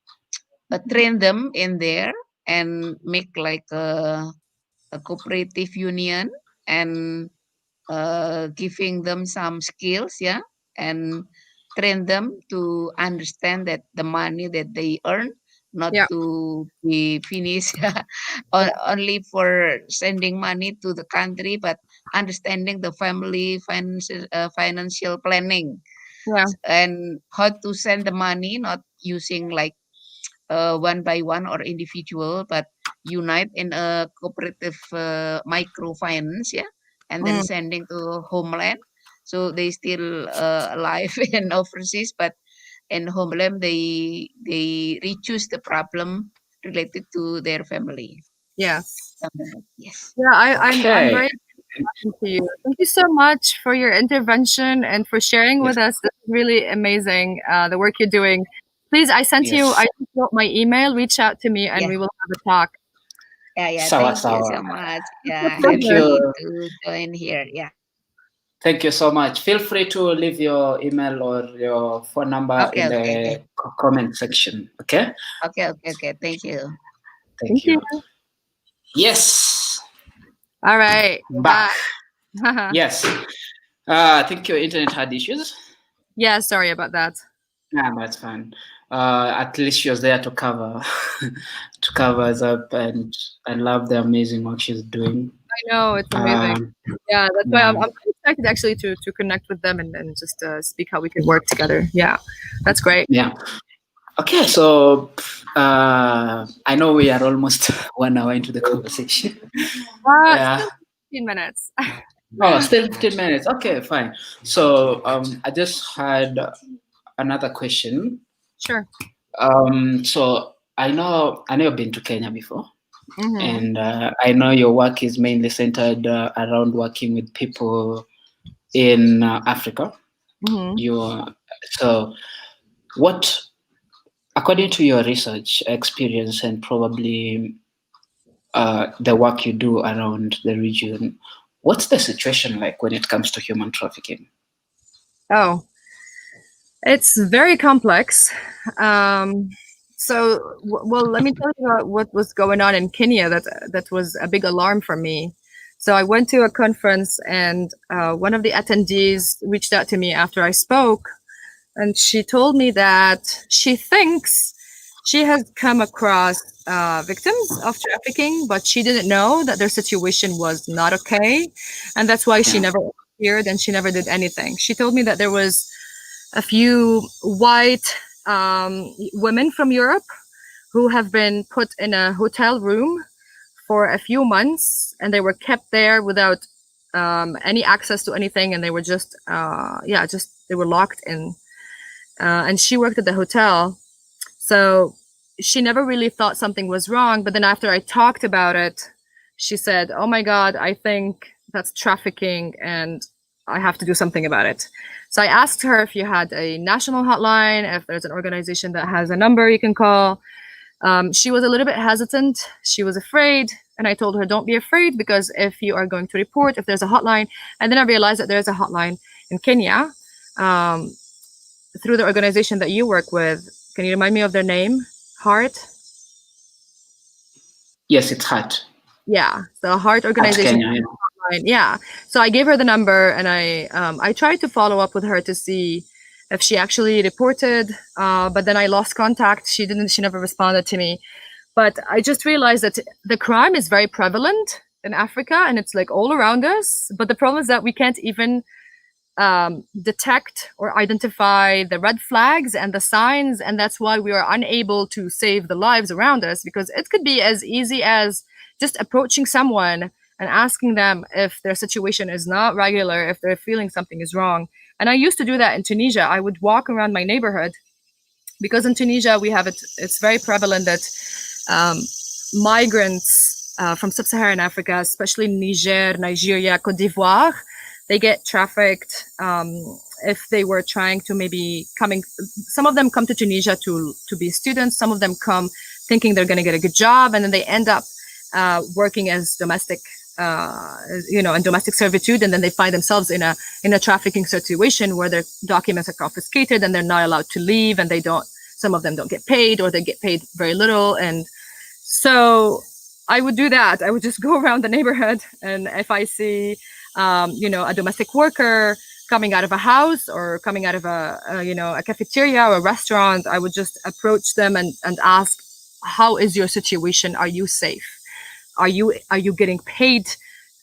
train them in there and make like a cooperative union, and giving them some skills, and train them to understand that the money that they earn, not to be finished only for sending money to the country, but understanding the family financial planning, and how to send the money, not using like one by one or individual, but unite in a cooperative microfinance, and then sending to homeland, so they still alive in overseas, but in homeland they reduce the problem related to their family. Yes. Yes. Yeah, I'm very talking to you. Thank you so much for your intervention and for sharing with us. This is really amazing, the work you're doing. Please, I sent you my email. Reach out to me and we will have a talk. Thank you so much. Thank you to join here. Thank you so much. Feel free to leave your email or your phone number in the comment section. Okay. Okay. Thank you. Thank you. Yes. All right. Back. Yes. I think your internet had issues. Yeah, sorry about that. Nah, that's fine. At least she was there to cover us up, and I love the amazing work she's doing. I know, it's amazing. Yeah, that's why I'm excited actually to connect with them and just speak how we can work together. Yeah, that's great. Yeah. Okay, so I know we are almost 1 hour into the conversation. Still 15 minutes. Oh, still 15 minutes. Okay, fine. So I just had another question. Sure. So I know you've been to Kenya before, and I know your work is mainly centered around working with people in Africa. So what, according to your research experience and probably the work you do around the region, what's the situation like when it comes to human trafficking? Oh, it's very complex. Well, let me tell you about what was going on in Kenya that was a big alarm for me. So I went to a conference, and one of the attendees reached out to me after I spoke, and she told me that she thinks she has come across victims of trafficking, but she didn't know that their situation was not okay, and that's why she never appeared and she never did anything. She told me that there was a few white women from Europe who have been put in a hotel room for a few months, and they were kept there without any access to anything, and they were just they were locked in. And she worked at the hotel, so she never really thought something was wrong. But then after I talked about it, she said, "Oh my God, I think that's trafficking, and I have to do something about it." So I asked her if you had a national hotline, if there's an organization that has a number you can call. She was a little bit hesitant. She was afraid. And I told her, don't be afraid, because if you are going to report, if there's a hotline, and then I realized that there's a hotline in Kenya through the organization that you work with. Can you remind me of their name? Heart? Yes, it's Heart. Yeah, the Heart organization. Kenya, yeah. So I gave her the number, and I tried to follow up with her to see if she actually reported, but then I lost contact. She never responded to me. But I just realized that the crime is very prevalent in Africa, and it's like all around us. But the problem is that we can't even detect or identify the red flags and the signs, and that's why we are unable to save the lives around us, because it could be as easy as just approaching someone and asking them if their situation is not regular, if they're feeling something is wrong. And I used to do that in Tunisia. I would walk around my neighborhood, because in Tunisia we have it's very prevalent that migrants from sub-Saharan Africa, especially Niger, Nigeria, Cote d'Ivoire, they get trafficked if they were trying to some of them come to Tunisia to be students, some of them come thinking they're going to get a good job, and then they end up working as domestic, in domestic servitude, and then they find themselves in a trafficking situation where their documents are confiscated and they're not allowed to leave, and some of them don't get paid, or they get paid very little. And so I would do that. I would just go around the neighborhood, and if I see a domestic worker coming out of a house or coming out of a cafeteria or a restaurant, I would just approach them and ask, how is your situation? Are you safe? Are you getting paid?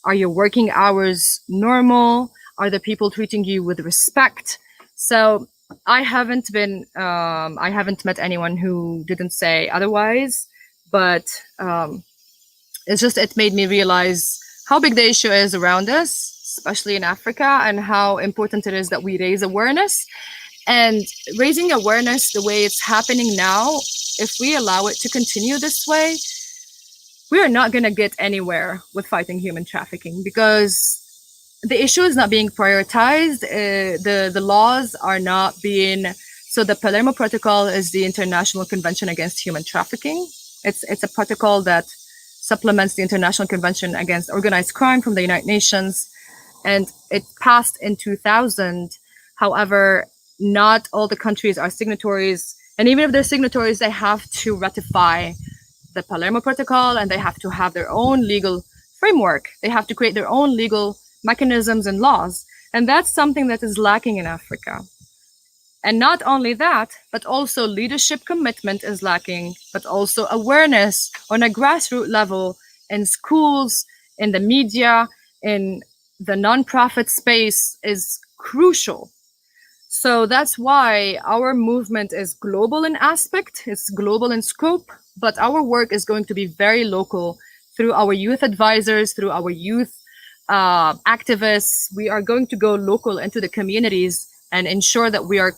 Are your working hours normal? Are the people treating you with respect? So I haven't met anyone who didn't say otherwise, but it made me realize how big the issue is around us, especially in Africa, and how important it is that we raise awareness. And raising awareness the way it's happening now, if we allow it to continue this way, we are not going to get anywhere with fighting human trafficking, because the issue is not being prioritized. The laws are not being. So the Palermo Protocol is the International Convention Against Human Trafficking. It's a protocol that supplements the International Convention Against Organized Crime from the United Nations, and it passed in 2000. However, not all the countries are signatories, and even if they're signatories, they have to ratify the Palermo Protocol, and they have to have their own legal framework. They have to create their own legal mechanisms and laws, and that's something that is lacking in Africa. And not only that, but also leadership commitment is lacking, but also awareness on a grassroots level in schools, in the media, in the nonprofit space is crucial. So that's why our movement is global in aspect, it's global in scope, but our work is going to be very local through our youth advisors, through our youth activists. We are going to go local into the communities and ensure that we are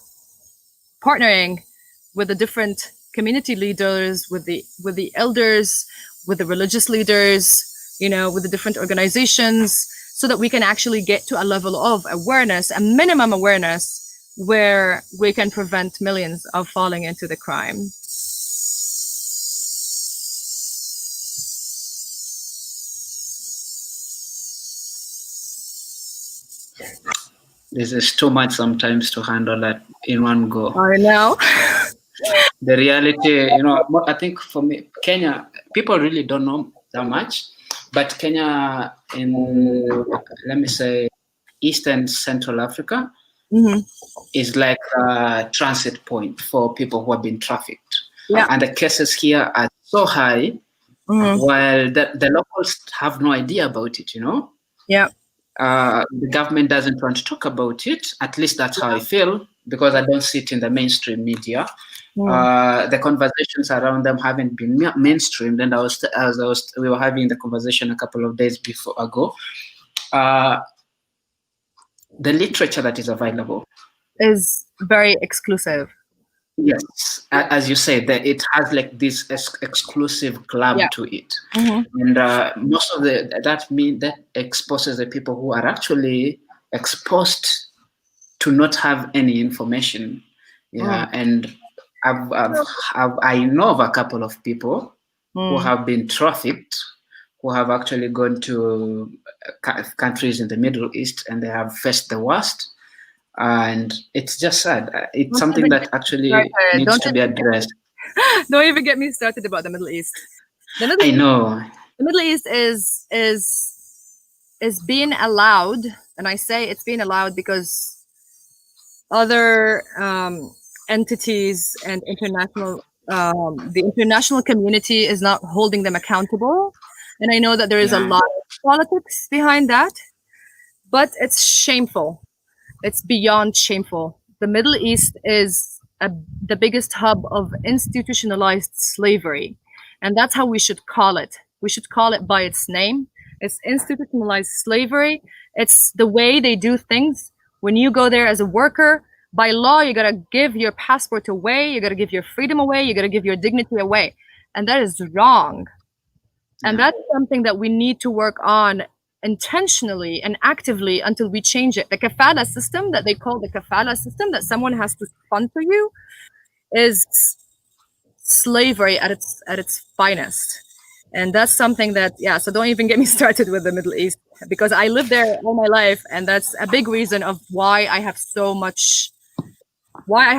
partnering with the different community leaders, with the elders, with the religious leaders, with the different organizations, so that we can actually get to a level of awareness, a minimum awareness, where we can prevent millions of falling into the crime. This is too much sometimes to handle that in one go. I know. The reality, I think for me, Kenya, people really don't know that much, but Kenya in, let me say, East and Central Africa is like a transit point for people who have been trafficked. Yeah. And the cases here are so high, while the locals have no idea about it, Yeah. The government doesn't want to talk about it. At least that's how I feel, because I don't see it in the mainstream media. The conversations around them haven't been mainstreamed. And we were having the conversation a couple of days ago. The literature that is available is very exclusive. Yes, as you say, that it has like this exclusive club to it, and most of that exposes the people who are actually exposed to not have any information. And I know of a couple of people who have been trafficked, who have actually gone to countries in the Middle East, and they have faced the worst. And it's just sad. It's something that actually needs to be addressed. Don't even get me started about the Middle East. I know. The Middle East is being allowed, and I say it's being allowed because other entities and the international community is not holding them accountable. And I know that there is a lot of politics behind that, but it's shameful. It's beyond shameful. The Middle East is the biggest hub of institutionalized slavery. And that's how we should call it. We should call it by its name. It's institutionalized slavery. It's the way they do things. When you go there as a worker, by law, you got to give your passport away. You got to give your freedom away. You got to give your dignity away. And that is wrong. And that's something that we need to work on intentionally and actively until we change it. The kafala system that they call the kafala system, that someone has to sponsor you, is slavery at its finest. And that's something that, so don't even get me started with the Middle East, because I lived there all my life, and that's a big reason of why I have so much I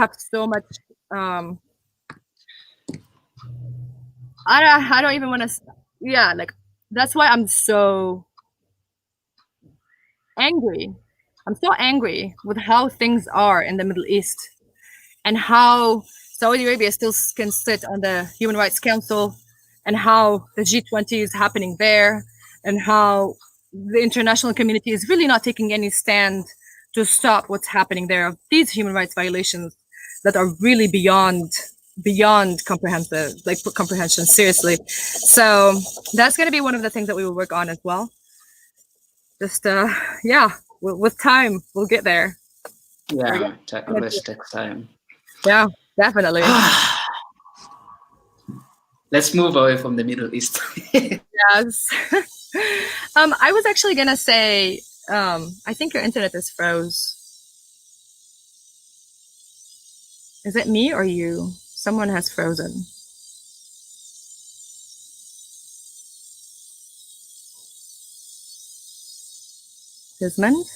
don't even want to, that's why I'm so angry. I'm so angry with how things are in the Middle East and how Saudi Arabia still can sit on the Human Rights Council, and how the G20 is happening there, and how the international community is really not taking any stand to stop what's happening there. These human rights violations that are really beyond comprehension, seriously. So that's going to be one of the things that we will work on as well. Just with time we'll get there. Always takes time. Yeah, definitely. Let's move away from the Middle East. Yes. I was actually gonna say, I think your internet is froze. Is it me or you? Someone has frozen. Desmond?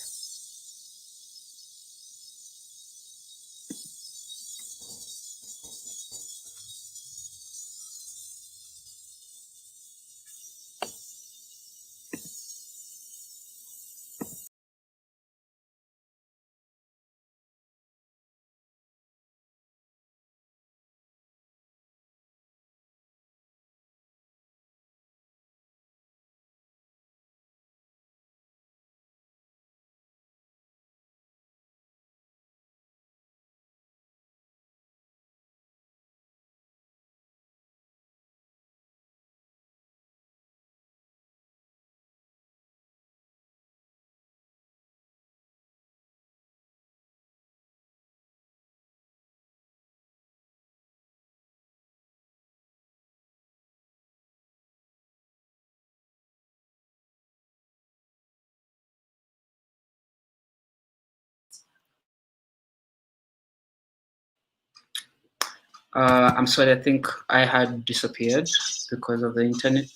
I'm sorry, I think I had disappeared because of the internet.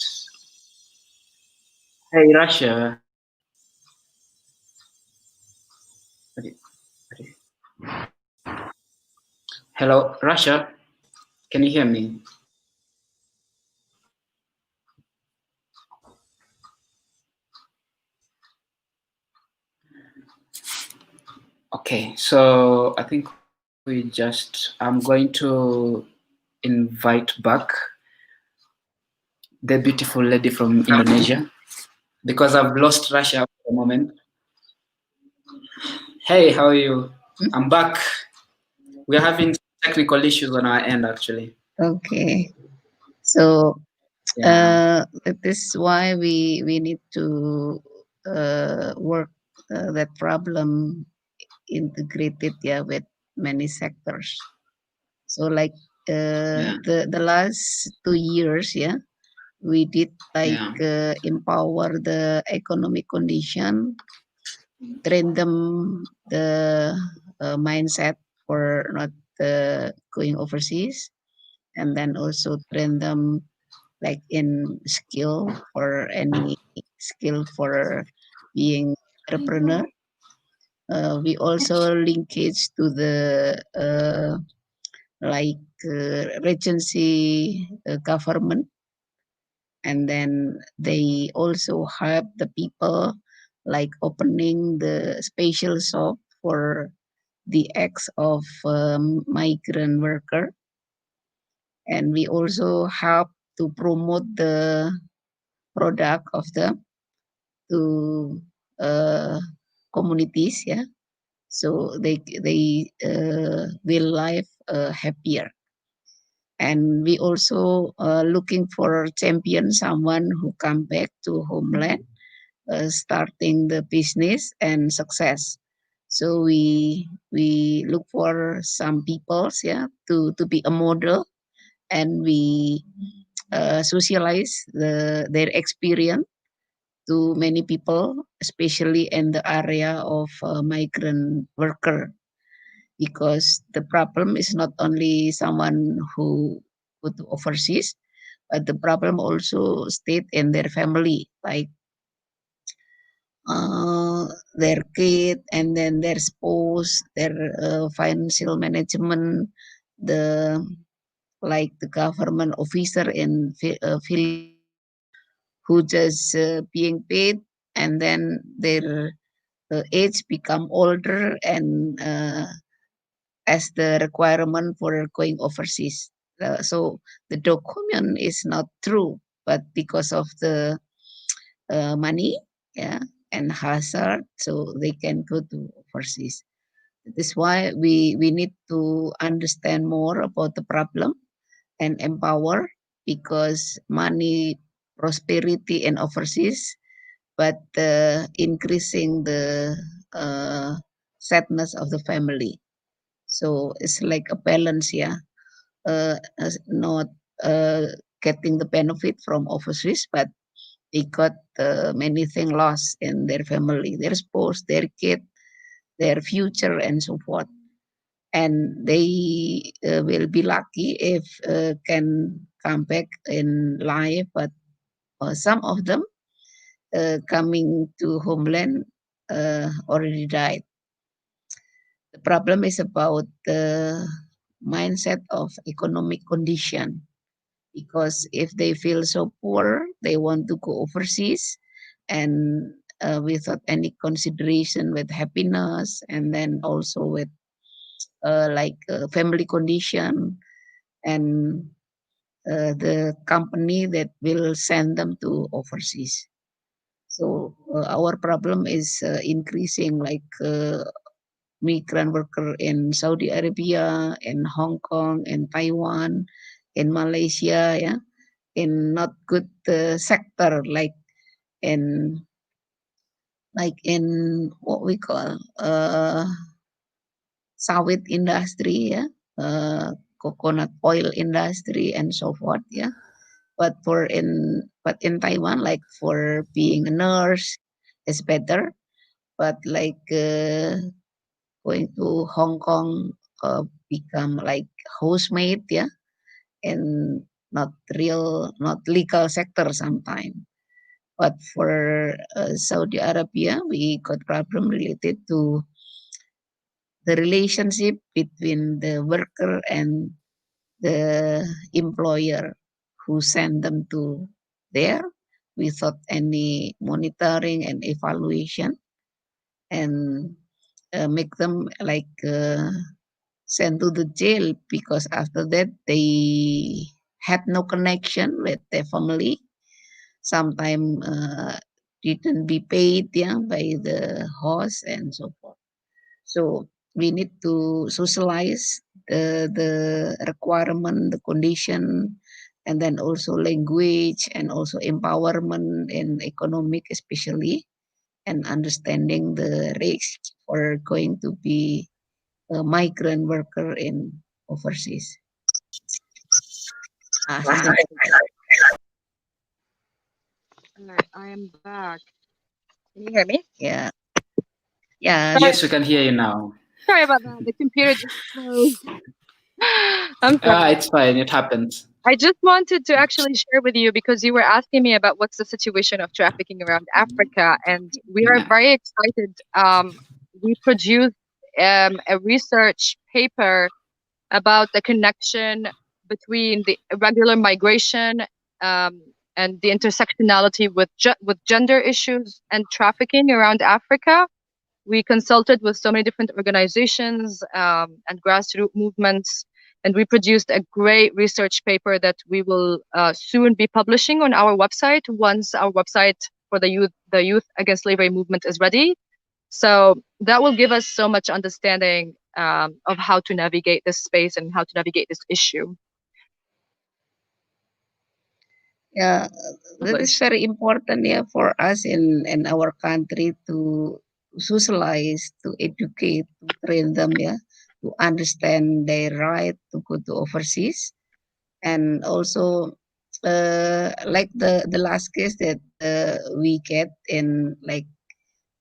Hey, Russia. Hello, Russia. Can you hear me? Okay, so I think I'm going to invite back the beautiful lady from Indonesia because I've lost Russia for the moment. Hey, how are you? I'm back. We're having technical issues on our end, actually. Okay. So Yeah, that is why we need to work that problem integrated, yeah, with many sectors. So like yeah, the last 2 years, yeah, we did like yeah, empower the economic condition, train them the mindset for not going overseas, and then also train them like in skill for any skill for being entrepreneur. We also linkage to the like regency government, and then they also help the people like opening the special shop for the acts of migrant worker, and we also help to promote the product of them to uh, communities, yeah, so they will live happier. And we also looking for champion, someone who come back to homeland, starting the business and success. So we look for some peoples, yeah, to be a model, and we socialize their experience to many people, especially in the area of migrant worker, because the problem is not only someone who go to overseas, but the problem also stayed in their family, like their kid, and then their spouse, their financial management, the like the government officer in village who just being paid, and then their age become older, and as the requirement for going overseas. So the document is not true, but because of the money, yeah, and hazard, so they can go to overseas. That is why we need to understand more about the problem and empower, because money prosperity in overseas, but increasing the uh, sadness of the family. So it's like a balance, yeah. Not uh, getting the benefit from overseas, but they got many things lost in their family, their spouse, their kid, their future, and so forth. And they will be lucky if can come back in life, but some of them coming to homeland already died. The problem is about the mindset of economic condition, because if they feel so poor, they want to go overseas, and without any consideration with happiness, and then also with like family condition, and the company that will send them to overseas. So our problem is increasing, like migrant worker in Saudi Arabia, in Hong Kong, in Taiwan, in Malaysia, yeah, in not good sector, in in what we call sawit industry, yeah, coconut oil industry, and so forth, yeah. But in Taiwan, like for being a nurse is better, but like going to Hong Kong, become like housemaid, yeah, and not legal sector sometime. But for Saudi Arabia, we got problem related to the relationship between the worker and the employer who send them to there without any monitoring and evaluation, and make them like sent to the jail because after that they had no connection with their family. Sometimes didn't be paid, yeah, by the host and so forth. So we need to socialize the requirement, the condition, and then also language and also empowerment and economic especially, and understanding the risk for going to be a migrant worker in overseas. Something like that. Alright, I am back. Can you hear me? Yeah. Yeah. Sorry, Yes, we can hear you now. sorry about that. The computer just froze. I'm sorry. It's fine. It happens. I just wanted to actually share with you because you were asking me about what's the situation of trafficking around Africa, and we are Yeah. very excited. We produced a research paper about the connection between the irregular migration and the intersectionality with gender issues and trafficking around Africa. We consulted with so many different organizations and grassroots movements, and we produced a great research paper that we will soon be publishing on our website once our website for the Youth Against Slavery movement is ready. So that will give us so much understanding of how to navigate this space and how to navigate this issue. Yeah, that is very important, yeah, for us in our country to socialize, to educate, to train them, yeah, to understand their right to go to overseas, and also like the last case that we get in like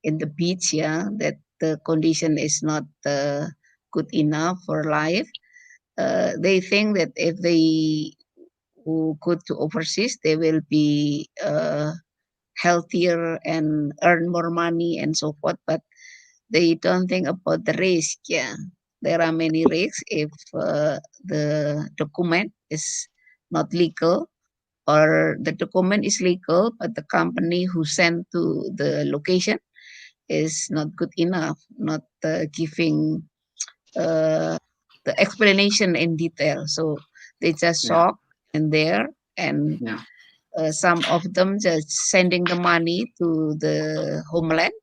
in the beach, yeah, that the condition is not good enough for life. They think that if they who go to overseas, they will be healthier and earn more money and so forth. But they don't think about the risk. Yeah, there are many risks if the document is not legal, or the document is legal but the company who sent to the location is not good enough, not giving uh, the explanation in detail. So they just Yeah. shock and there, and Yeah. some of them just sending the money to the homeland,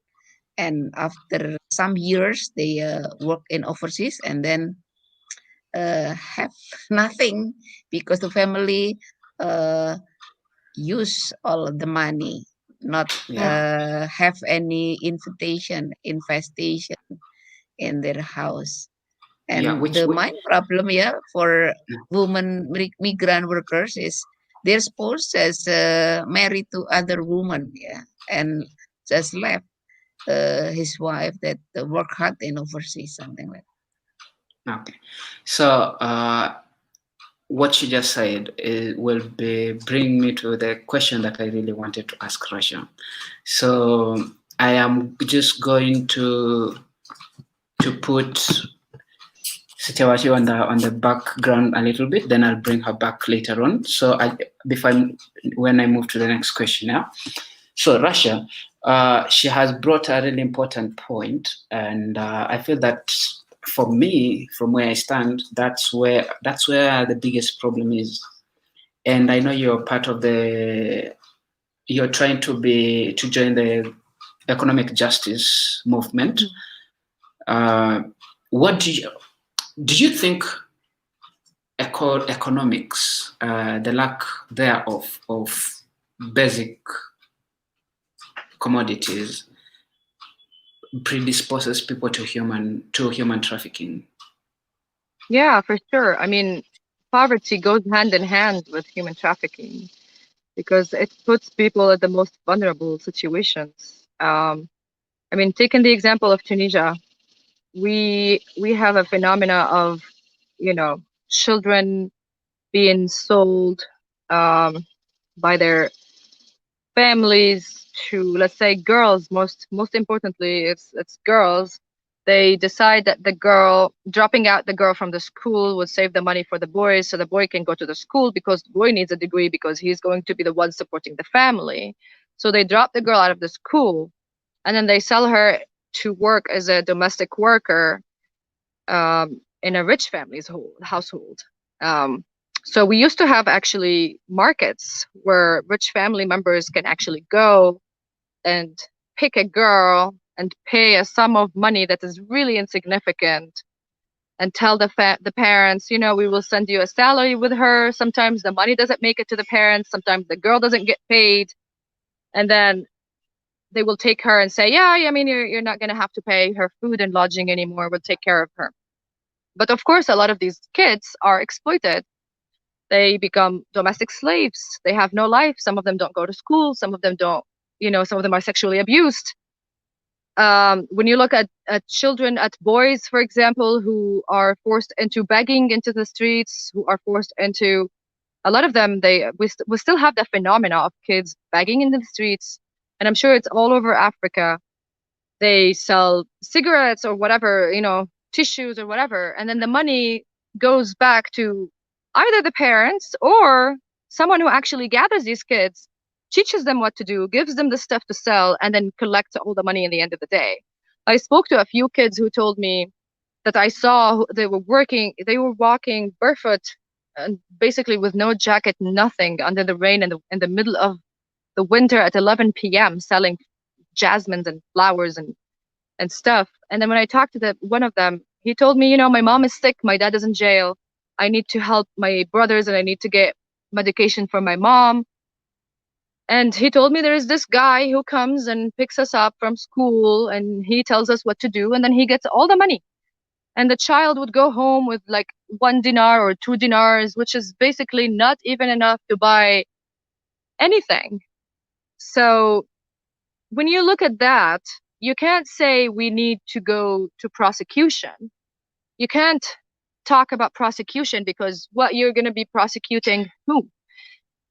and after some years they work in overseas and then have nothing because the family uh, use all the money, not Yeah. have any invitation infestation in their house. Yeah. And the main problem, yeah, for women migrant workers is their spouse is married to other woman, yeah, and just left his wife that work hard in overseas, something like Okay. So what you just said will bring me to the question that I really wanted to ask Russia. So I am just going to put Sitewati on the background a little bit, then I'll bring her back later on. So when I move to the next question now. So Russia, she has brought a really important point, and I feel that for me, from where I stand, that's where the biggest problem is. And I know you're part of you're trying to join the economic justice movement. What do you think economics, the lack thereof of basic commodities, predisposes people to human trafficking? Yeah, for sure. I mean, poverty goes hand in hand with human trafficking because it puts people at the most vulnerable situations. I mean, taking the example of Tunisia, we have a phenomena of, children being sold by their families to, let's say, girls. Most importantly, it's girls they decide that dropping out the girl from the school would save the money for the boy, so the boy can go to the school because the boy needs a degree because he's going to be the one supporting the family. So they drop the girl out of the school, and then they sell her to work as a domestic worker in a rich family's household. So we used to have actually markets where rich family members can actually go and pick a girl and pay a sum of money that is really insignificant and tell the parents, you know, we will send you a salary with her. Sometimes the money doesn't make it to the parents. Sometimes the girl doesn't get paid. And then they will take her and say, yeah, I mean, you're not going to have to pay her food and lodging anymore. We'll take care of her. But of course, a lot of these kids are exploited. They become domestic slaves. They have no life. Some of them don't go to school. Some of them don't, you know, some of them are sexually abused. When you look at children, at boys, for example, who are forced into begging into the streets, who are forced into, a lot of them, we still have the phenomena of kids begging in the streets. And I'm sure it's all over Africa. They sell cigarettes or whatever, you know, tissues or whatever. And then the money goes back to either the parents or someone who actually gathers these kids, teaches them what to do, gives them the stuff to sell, and then collects all the money in the end of the day. I spoke to a few kids who told me that I saw they were walking barefoot and basically with no jacket, nothing, under the rain in the middle of the winter at 11 p.m. selling jasmines and flowers and stuff. And then when I talked to one of them, he told me, you know, my mom is sick, my dad is in jail. I need to help my brothers and I need to get medication for my mom. And he told me there is this guy who comes and picks us up from school and he tells us what to do and then he gets all the money. And the child would go home with like 1 dinar or 2 dinars, which is basically not even enough to buy anything. So when you look at that, you can't say we need to go to prosecution. You can't talk about prosecution because what you're going to be prosecuting who?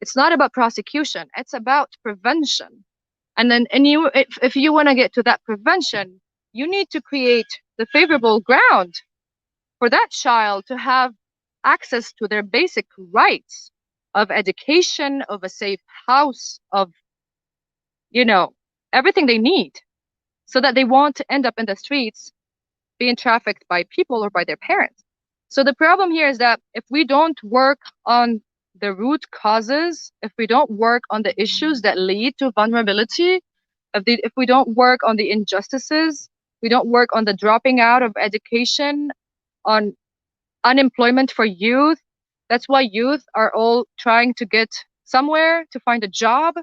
It's not about prosecution. It's about prevention. And then, if you want to get to that prevention, you need to create the favorable ground for that child to have access to their basic rights of education, of a safe house, of, you know, everything they need so that they won't end up in the streets being trafficked by people or by their parents. So the problem here is that if we don't work on the root causes, if we don't work on the issues that lead to vulnerability, if we don't work on the injustices, we don't work on the dropping out of education, on unemployment for youth. That's why youth are all trying to get somewhere to find a job.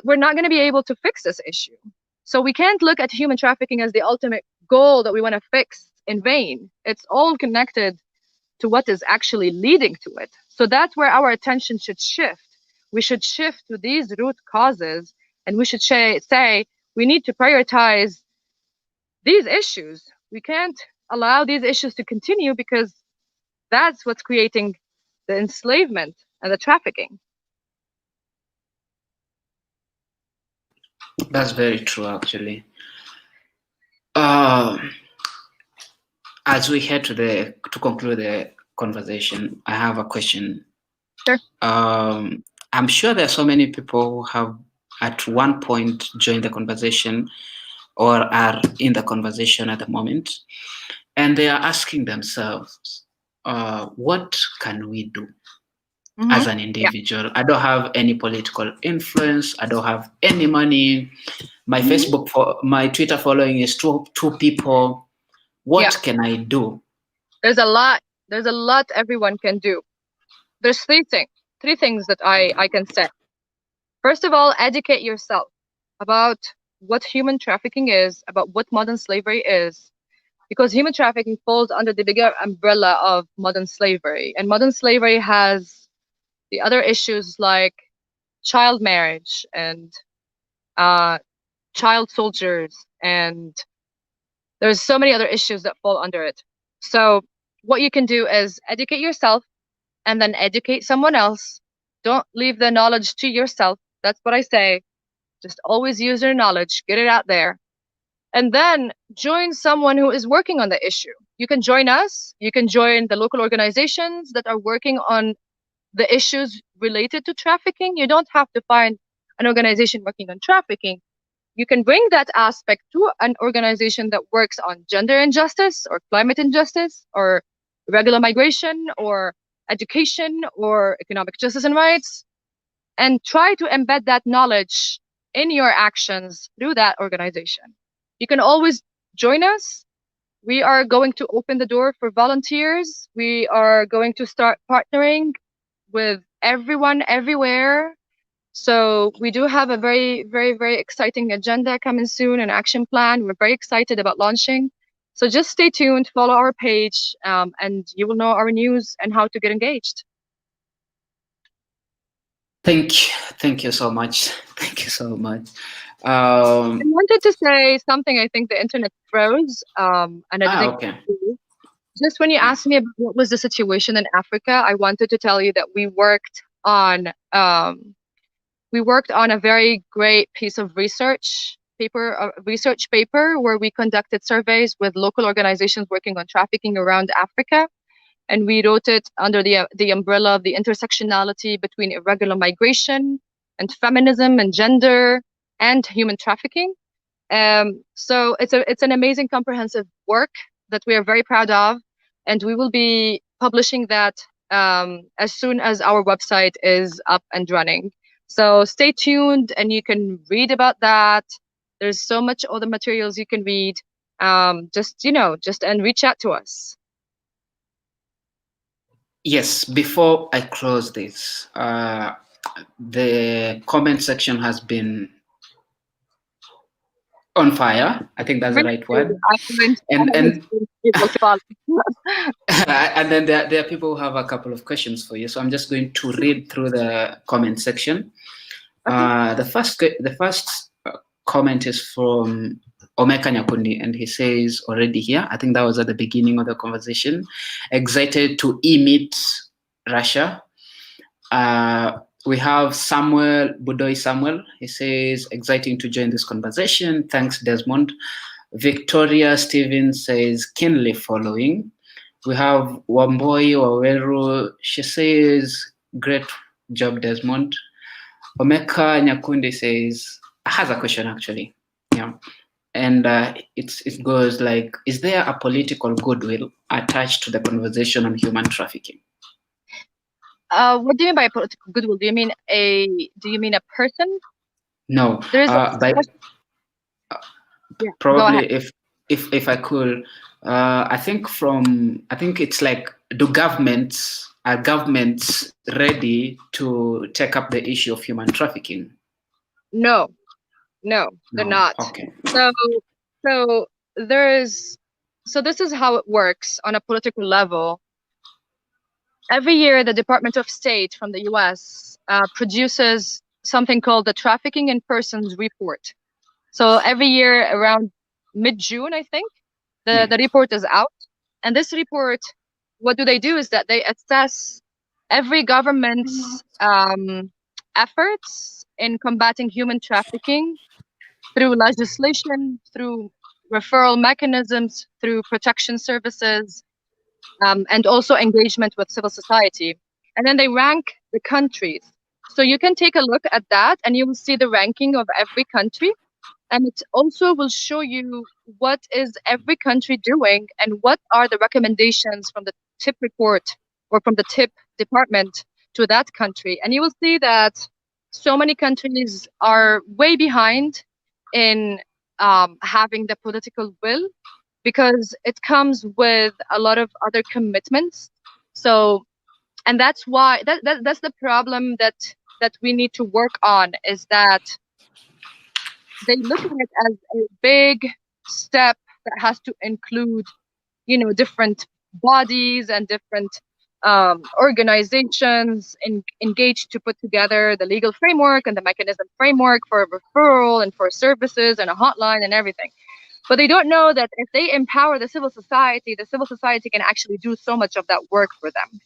We're not going to be able to fix this issue. So we can't look at human trafficking as the ultimate goal that we want to fix in vain. It's all connected to what is actually leading to it. So that's where our attention should shift. We should shift to these root causes, and we should say we need to prioritize these issues. We can't allow these issues to continue because that's what's creating the enslavement and the trafficking. That's very true, actually. As we head to conclude the conversation, I have a question. Sure. I'm sure there are so many people who have at one point joined the conversation or are in the conversation at the moment, and they are asking themselves, what can we do as an individual? Yeah. I don't have any political influence. I don't have any money. My my Twitter following is two people. What can I do? There's a lot everyone can do. There's three things that I can say. First of all, educate yourself about what human trafficking is, about what modern slavery is, because human trafficking falls under the bigger umbrella of modern slavery. And modern slavery has the other issues like child marriage and child soldiers, and there's so many other issues that fall under it. So what you can do is educate yourself and then educate someone else. Don't leave the knowledge to yourself. That's what I say. Just always use your knowledge, get it out there. and then join someone who is working on the issue. You can join us, you can join the local organizations that are working on the issues related to trafficking. You don't have to find an organization working on trafficking. You can bring that aspect to an organization that works on gender injustice or climate injustice or regular migration or education or economic justice and rights, and try to embed that knowledge in your actions through that organization. You can always join us. We are going to open the door for volunteers. We are going to start partnering with everyone everywhere. So we do have a very, very, very exciting agenda coming soon, an action plan. We're very excited about launching. So just stay tuned, follow our page, and you will know our news and how to get engaged. Thank you so much. Thank you so much. I wanted to say something. I think the internet froze, and I didn't. Okay. Just when you asked me about what was the situation in Africa, I wanted to tell you that we worked on a very great piece of research paper where we conducted surveys with local organizations working on trafficking around Africa. And we wrote it under the umbrella of the intersectionality between irregular migration and feminism and gender and human trafficking. So it's an amazing comprehensive work that we are very proud of, and we will be publishing that as soon as our website is up and running. So stay tuned, and you can read about that. There's so much other materials you can read. Just and reach out to us. Yes, before I close this, the comment section has been on fire. I think that's the right word. And and then there are people who have a couple of questions for you. So I'm just going to read through the comment section. Okay. The first comment is from Omeka Nyakundi, and he says already here, I think that was at the beginning of the conversation, excited to meet Russia. We have Samuel Budoy. He says, exciting to join this conversation. Thanks, Desmond. Victoria Stevens says, keenly following. We have Wamboi Waweru. She says, great job, Desmond. Omeka Nyakundi says, has a question actually. Yeah. And it goes like, is there a political goodwill attached to the conversation on human trafficking? What do you mean by political goodwill? Do you mean a person? No. There's probably if I could, I think it's like, are governments ready to take up the issue of human trafficking? No, they're not. Okay. So this is how it works on a political level. Every year, the Department of State from the US produces something called the Trafficking in Persons Report. So every year around mid-June, I think, the report is out. And this report, what do? Is that they assess every government's efforts in combating human trafficking through legislation, through referral mechanisms, through protection services, and also engagement with civil society. And then they rank the countries. So you can take a look at that and you will see the ranking of every country. And it also will show you what is every country doing and what are the recommendations from the TIP report or from the TIP department to that country. And you will see that so many countries are way behind in having the political will, because it comes with a lot of other commitments. So, and that's why that's the problem that we need to work on, is that they look at it as a big step that has to include, different bodies and different organizations engaged to put together the legal framework and the mechanism framework for a referral and for services and a hotline and everything. But they don't know that if they empower the civil society can actually do so much of that work for them.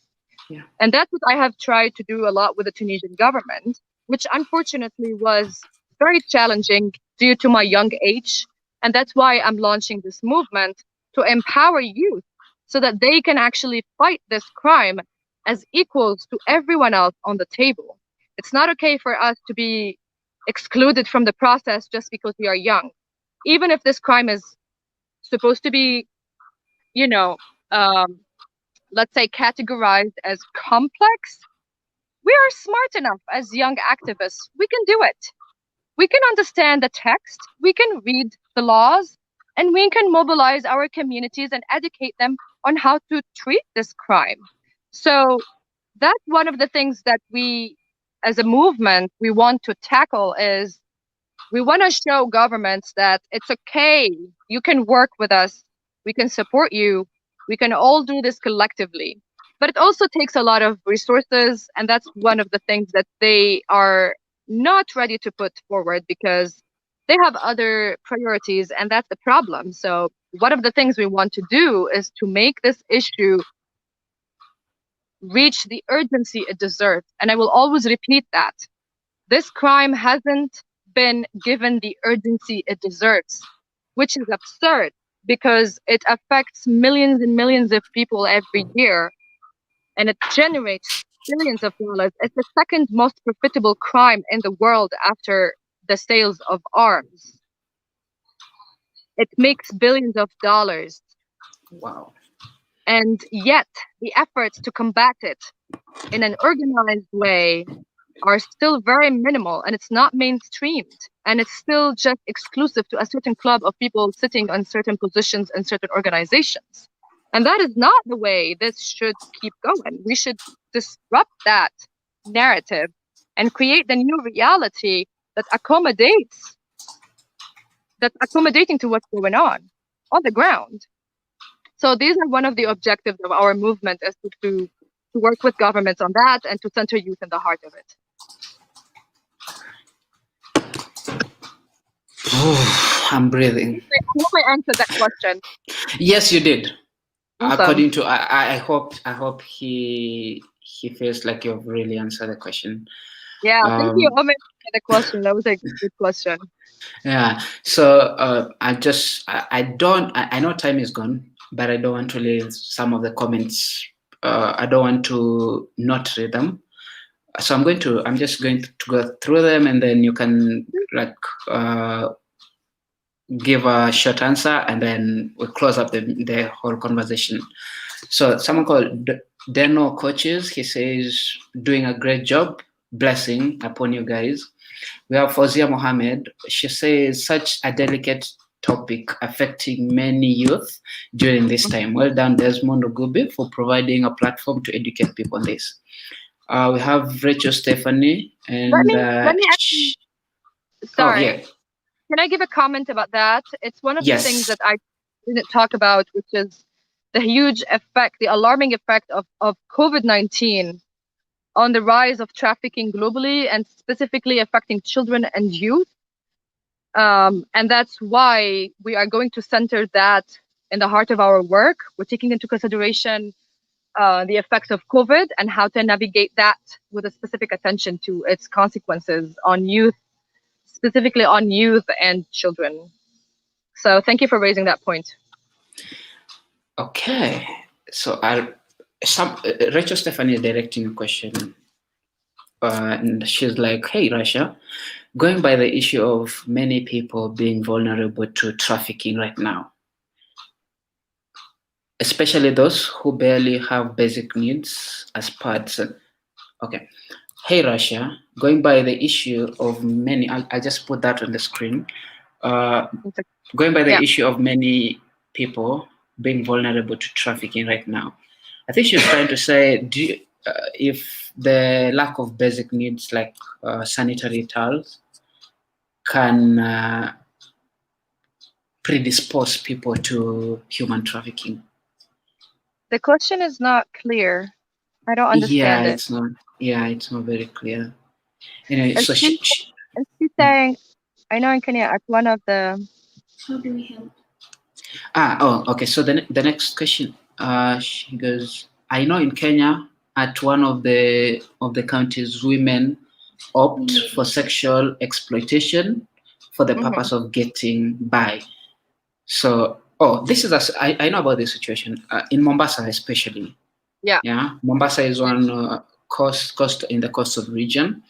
Yeah. And that's what I have tried to do a lot with the Tunisian government, which unfortunately was very challenging due to my young age. And that's why I'm launching this movement to empower youth so that they can actually fight this crime as equals to everyone else on the table. It's not okay for us to be excluded from the process just because we are young. Even if this crime is supposed to be, you know, let's say categorized as complex, we are smart enough as young activists. We can do it. We can understand the text, we can read the laws, and we can mobilize our communities and educate them on how to treat this crime. So that's one of the things that we, as a movement, we want to tackle is we want to show governments that it's okay. You can work with us. We can support you. We can all do this collectively. But it also takes a lot of resources. And that's one of the things that they are not ready to put forward because they have other priorities. And that's the problem. So one of the things we want to do is to make this issue reach the urgency it deserves. And I will always repeat that. This crime hasn't been given the urgency it deserves, which is absurd because it affects millions and millions of people every year and it generates billions of dollars. It's the second most profitable crime in the world after the sales of arms. It makes billions of dollars. Wow. And yet the efforts to combat it in an organized way are still very minimal and it's not mainstreamed and it's still just exclusive to a certain club of people sitting on certain positions in certain organizations. And that is not the way this should keep going. We should disrupt that narrative and create the new reality that's accommodating to what's going on the ground. So these are one of the objectives of our movement is to work with governments on that and to center youth in the heart of it. Oh, I'm breathing. I hope I answered that question. Yes, you did. Awesome. According to I hope he feels like you've really answered the question. Yeah, thank you, Omer, for the question. That was a good question. Yeah. So I know time is gone, but I don't want to leave some of the comments. I don't want to not read them. So I'm just going to go through them and then you can give a short answer and then we'll close up the whole conversation. So someone called Deno Coaches, he says, doing a great job, blessing upon you guys. We have Fozia Mohammed. She says, such a delicate topic affecting many youth during this time. Well done, Desmond Ogubi, for providing a platform to educate people on this. We have Rachel Stephanie. And let me actually, sorry. Oh, yeah. Can I give a comment about that? It's one of the things that I didn't talk about, which is the huge effect, the alarming effect of COVID-19 on the rise of trafficking globally and specifically affecting children and youth. And that's why we are going to center that in the heart of our work. We're taking into consideration the effects of COVID and how to navigate that with a specific attention to its consequences on youth, specifically on youth and children. So thank you for raising that point. Okay. So Rachel Stephanie is directing a question. And she's like, hey, Russia, going by the issue of many people being vulnerable to trafficking right now, especially those who barely have basic needs as parts. Okay. Hey, Russia, going by the issue of many, I just put that on the screen. Going by the issue of many people being vulnerable to trafficking right now, I think she's trying to say, if the lack of basic needs like sanitary towels can predispose people to human trafficking. The question is not clear. I don't understand it. It's not very clear. Anyway, so she's saying, I know in Kenya at one of the. How do we help? Okay. So the next question, she goes, I know in Kenya at one of the counties, women opt for sexual exploitation for the purpose of getting by. So, oh, this is I know about this situation in Mombasa, especially. Yeah. Yeah, Mombasa is one coast in the coastal region.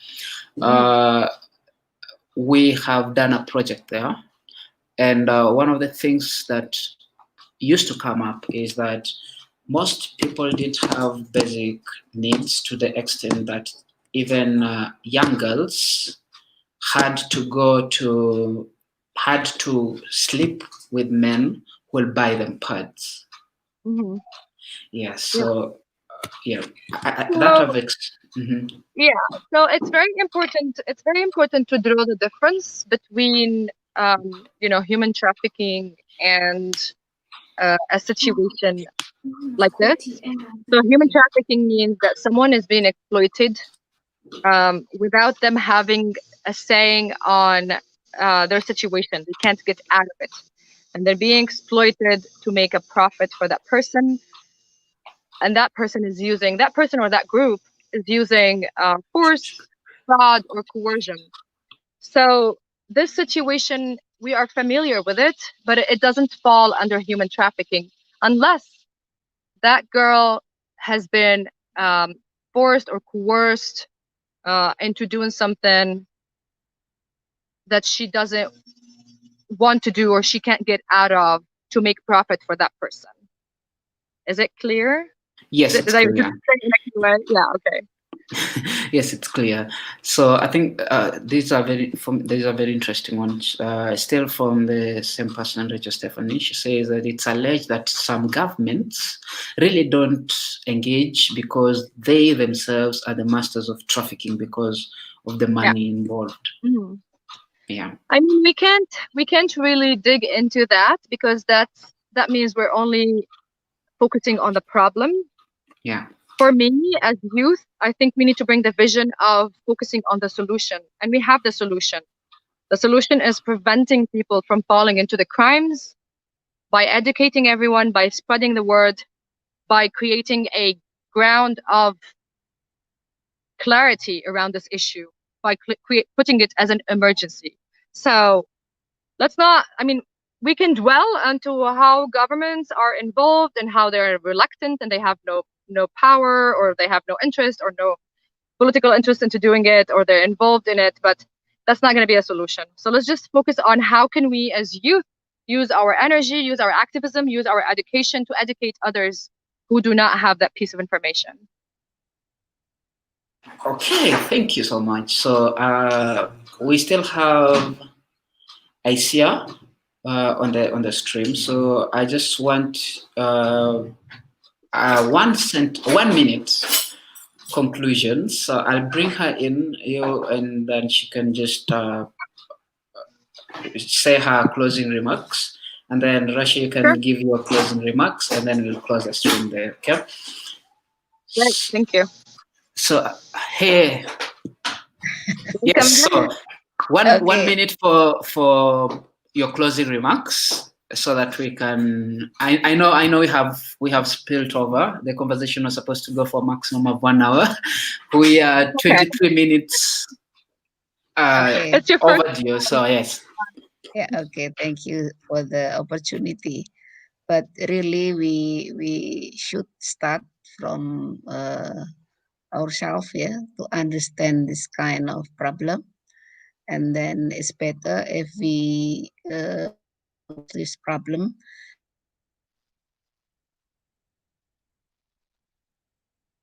Mhm. We have done a project there, and one of the things that used to come up is that most people didn't have basic needs to the extent that even young girls had to go to had to sleep with men who will buy them pads. Mhm. Yeah, Yeah. so yeah, that So have mhm. yeah, so it's very important. It's very important to draw the difference between, human trafficking and a situation like this. So human trafficking means that someone is being exploited without them having a saying on their situation. They can't get out of it, and they're being exploited to make a profit for that person. And that person or that group is using force, fraud, or coercion. So this situation, we are familiar with it, but it doesn't fall under human trafficking unless that girl has been um, forced or coerced into doing something that she doesn't want to do or she can't get out of to make profit for that person. Is it clear? Yes, Did it's I just clear. say it in a clear way? Yeah, okay. Yes, it's clear. So I think these are very interesting ones. Still from the same person, Rachel Stephanie, she says that it's alleged that some governments really don't engage because they themselves are the masters of trafficking because of the Yeah. money involved. Mhm. Yeah, I mean, we can't really dig into that because that means we're only focusing on the problem. yeah, For me, as youth, I think we need to bring the vision of focusing on the solution, and we have the solution. The solution is preventing people from falling into the crimes by educating everyone, by spreading the word, by creating a ground of clarity around this issue, by putting it as an emergency. So let's not, I mean, we can dwell onto how governments are involved and how they're reluctant and they have no power or they have no interest or no political interest into doing it or they're involved in it, but that's not going to be a solution. So let's just focus on how can we as youth use our energy, use our activism, use our education to educate others who do not have that piece of information. okay, thank you so much. So we still have Aisia on the stream. So I just want 1 minute conclusion. So I'll bring her in, and then she can just say her closing remarks, and then Russia, you Sure. can give your closing remarks, and then we'll close the stream there. Okay. Great. Thank you. So hey, yes. Welcome So again. one Okay. minute for your closing remarks, so that we can. I know we have spilled over. The conversation was supposed to go for a maximum of 1 hour. We are Okay. 23 minutes Okay. It's your first. overdue. So yes. Yeah. Okay. Thank you for the opportunity. But really, we should start from ourselves, yeah, to understand this kind of problem, and then it's better if we solve this problem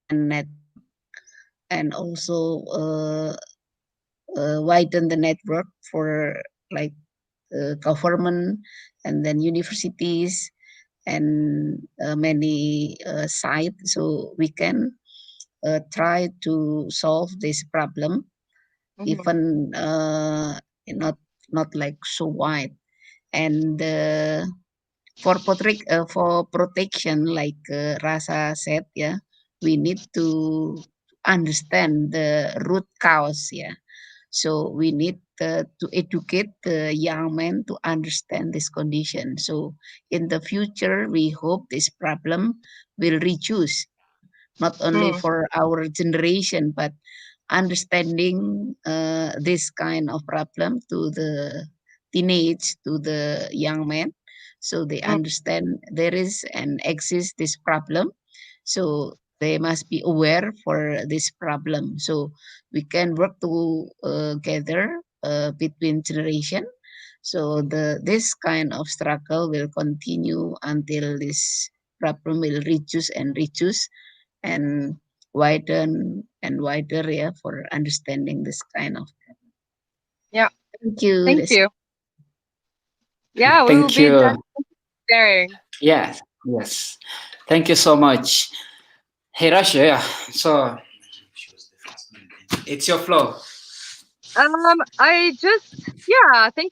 and network, and also widen the network for like government and then universities and many sites, so we can try to solve this problem, Mhm. even not not like so wide. And for protection, like Rasa said, yeah, we need to understand the root cause, yeah. So we need to educate the young men to understand this condition. So in the future, we hope this problem will reduce, not only Mm. for our generation, but understanding this kind of problem to the teenage, to the young men. so they understand there is and exists this problem. So they must be aware for this problem. So we can work together between generation. So this kind of struggle will continue until this problem will reduce and widen and wider, yeah, for understanding this kind of. Yeah. Thank you. Thank you. Yeah, we will Thank be in touch you. sharing. Yes, yes. Thank you so much. Hey, Rasha, yeah. So it's your floor. Thank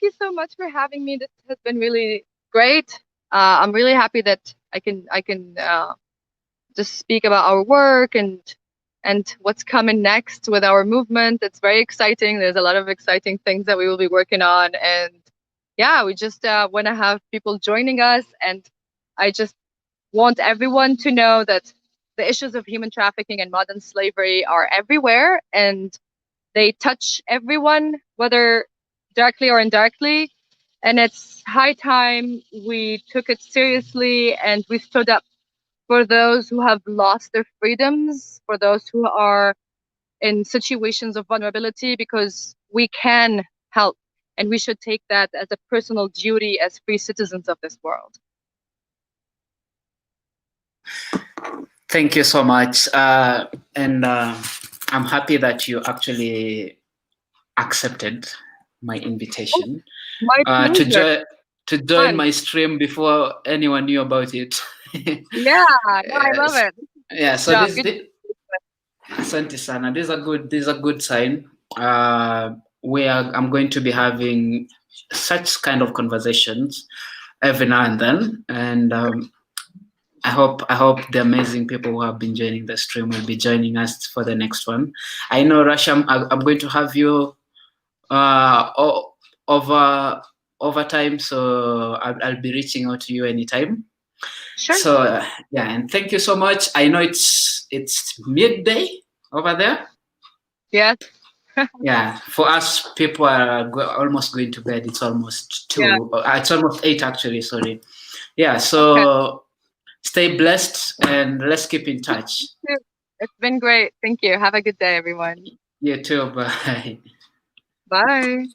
you so much for having me. This has been really great. I'm really happy that I can just speak about our work and what's coming next with our movement. It's very exciting. There's a lot of exciting things that we will be working on, and yeah, we just want to have people joining us. And I just want everyone to know that the issues of human trafficking and modern slavery are everywhere, and they touch everyone, whether directly or indirectly. And it's high time we took it seriously and we stood up for those who have lost their freedoms, for those who are in situations of vulnerability, because we can help. And we should take that as a personal duty as free citizens of this world. Thank you so much. And I'm happy that you actually accepted my invitation My to, pleasure. to join Fun. my stream before anyone knew about it. Yeah, no, I love it. Yeah, so Job. Asante sana. This is a good sign. Where I'm going to be having such kind of conversations every now and then, and I hope the amazing people who have been joining the stream will be joining us for the next one. I know, Rasha, I'm going to have you over time, so I'll be reaching out to you anytime. Sure. So yeah, and thank you so much. I know it's midday over there. Yes. Yeah, for us, people are almost going to bed. It's almost 2. Yeah. It's almost 8 actually. Sorry. Yeah. So stay blessed and let's keep in touch. It's been great. Thank you. Have a good day, everyone. You too. Bye. Bye.